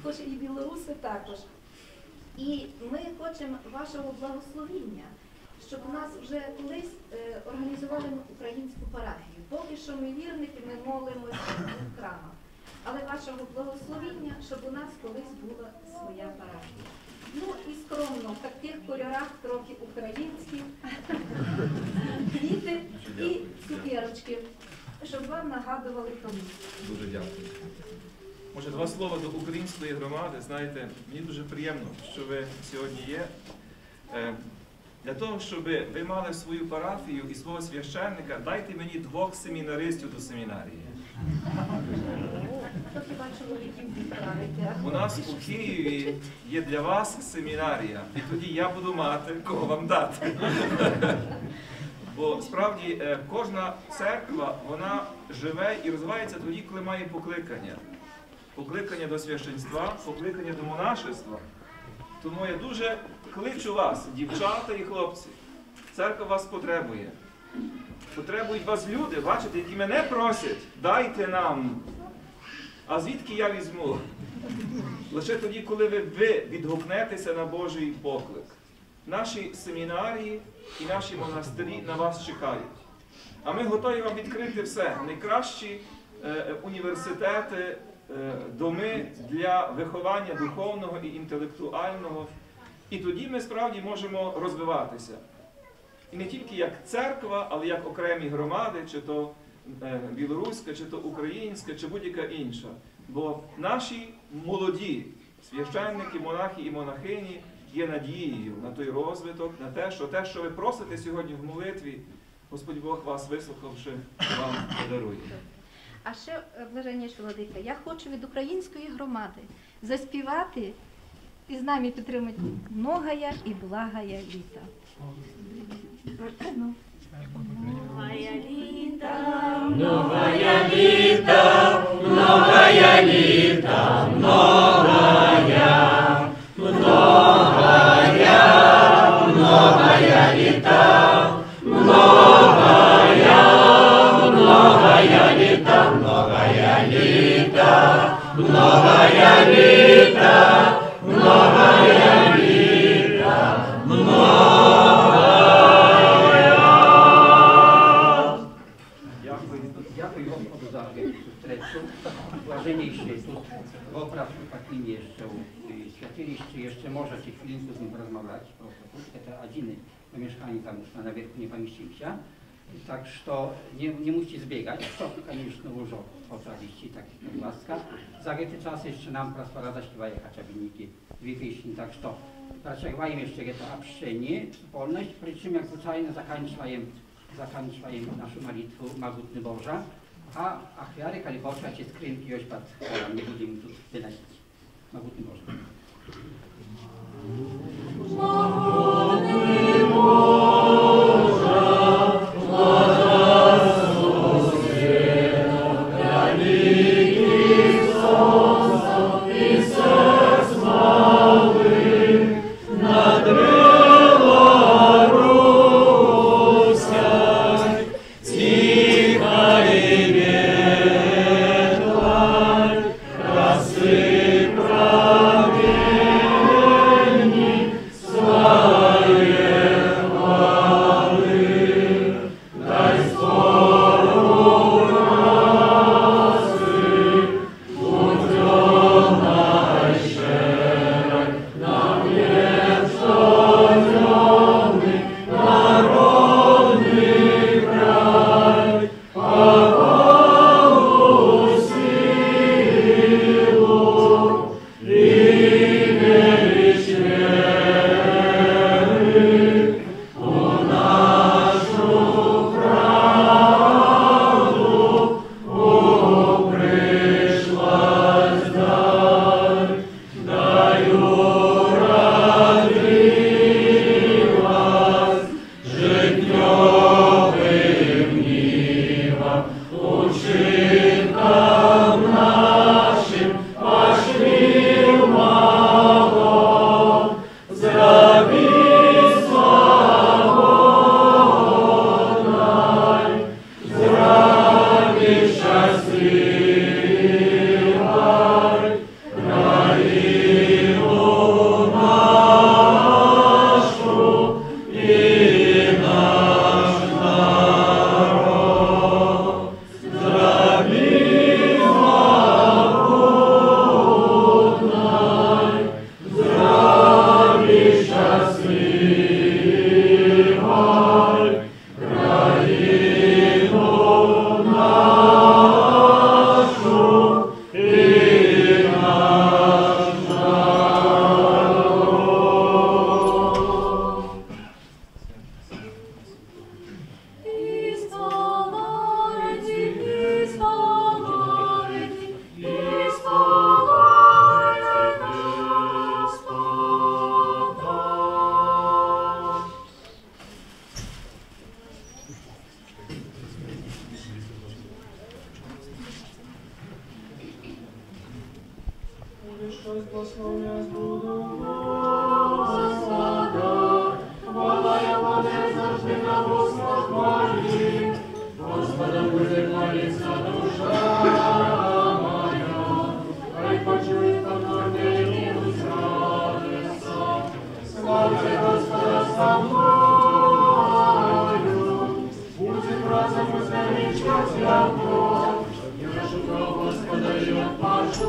хоч і білоруси також. І ми хочемо вашого благословіння, щоб у нас вже колись організували українську парафію. Поки що ми вірники, ми молимося в храмах. Але вашого благословіння, щоб у нас колись була своя парафія. Ну і скромно, в таких кольорах трохи українських, квіти і цукерочки, щоб вам нагадували про них. Дуже дякую. Може, 2 слова до української громади. Знаєте, мені дуже приємно, що ви сьогодні є. Для того, щоб ви мали свою парафію і свого священника, дайте мені 2 семінаристів до семінарії. У нас у Києві є для вас семінарія, і тоді я буду мати, кого вам дати. Бо справді кожна церква, вона живе і розвивається тоді, коли має покликання. Покликання до священства, покликання до монашества. Тому я дуже кличу вас, дівчата і хлопці. Церква вас потребує. Потребують вас люди, бачите, які мене просять, дайте нам. А звідки я візьму? Лише тоді, коли ви відгукнетеся на Божий поклик. Наші семінарії і наші монастирі на вас чекають. А ми готові вам відкрити все. Найкращі університети, доми для виховання духовного і інтелектуального. І тоді ми справді можемо розвиватися. І не тільки як церква, але як окремі громади, чи то білоруська, чи то українська, чи будь-яка інша. Бо наші молоді священники, монахи і монахині є надією на той розвиток, на те, що ви просите сьогодні в молитві, Господь Бог вас, вислухавши, вам подарує. А ще, блаженніший владика, я хочу від української громади заспівати і з нами підтримати «Многая і благая літа». Многая літа, Многая літа, многая літа, многая, многая, многая літа, многая, многая літа, многая літа, многая літа, многая літа, Дякую Господу za zустрічу. Блаженніший тут obraz taki jeszcze światiliście, jeszcze możecie chwilinku z nim porozmawiać. Это один mieszkanie tam już na wierzchu nie pomieścił się. Tak, что nie musicie zbiegać, to, конечно, уже oczywiście, tak łaska. Za ten czas jeszcze nam prostora zaśpiewają chaczabinniki, 2 pieśni, tak, что zaśpiewają jeszcze to общение, wolność, przy czym jak zwyczajnie zakończyłem naszą modlitwę Magutny Boża, a achwiary, kiedy poszłacie skrzynki już pod chorem, nie będziemy tu wynosić. Magutny Boża. Красы праведные. со мною, будет разом возвеличивать я Бог, я шукал Господа и отпашу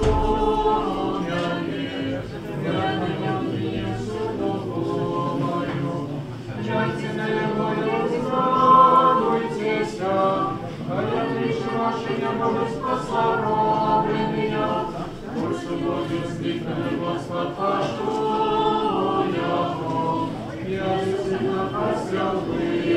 я нет, я на нем принесу душу мою, чайте на его радуйтесь, а я лишь ваши не буду спасла меня, пусть любовью вскрикнет Господь пошу я сильно хотел бы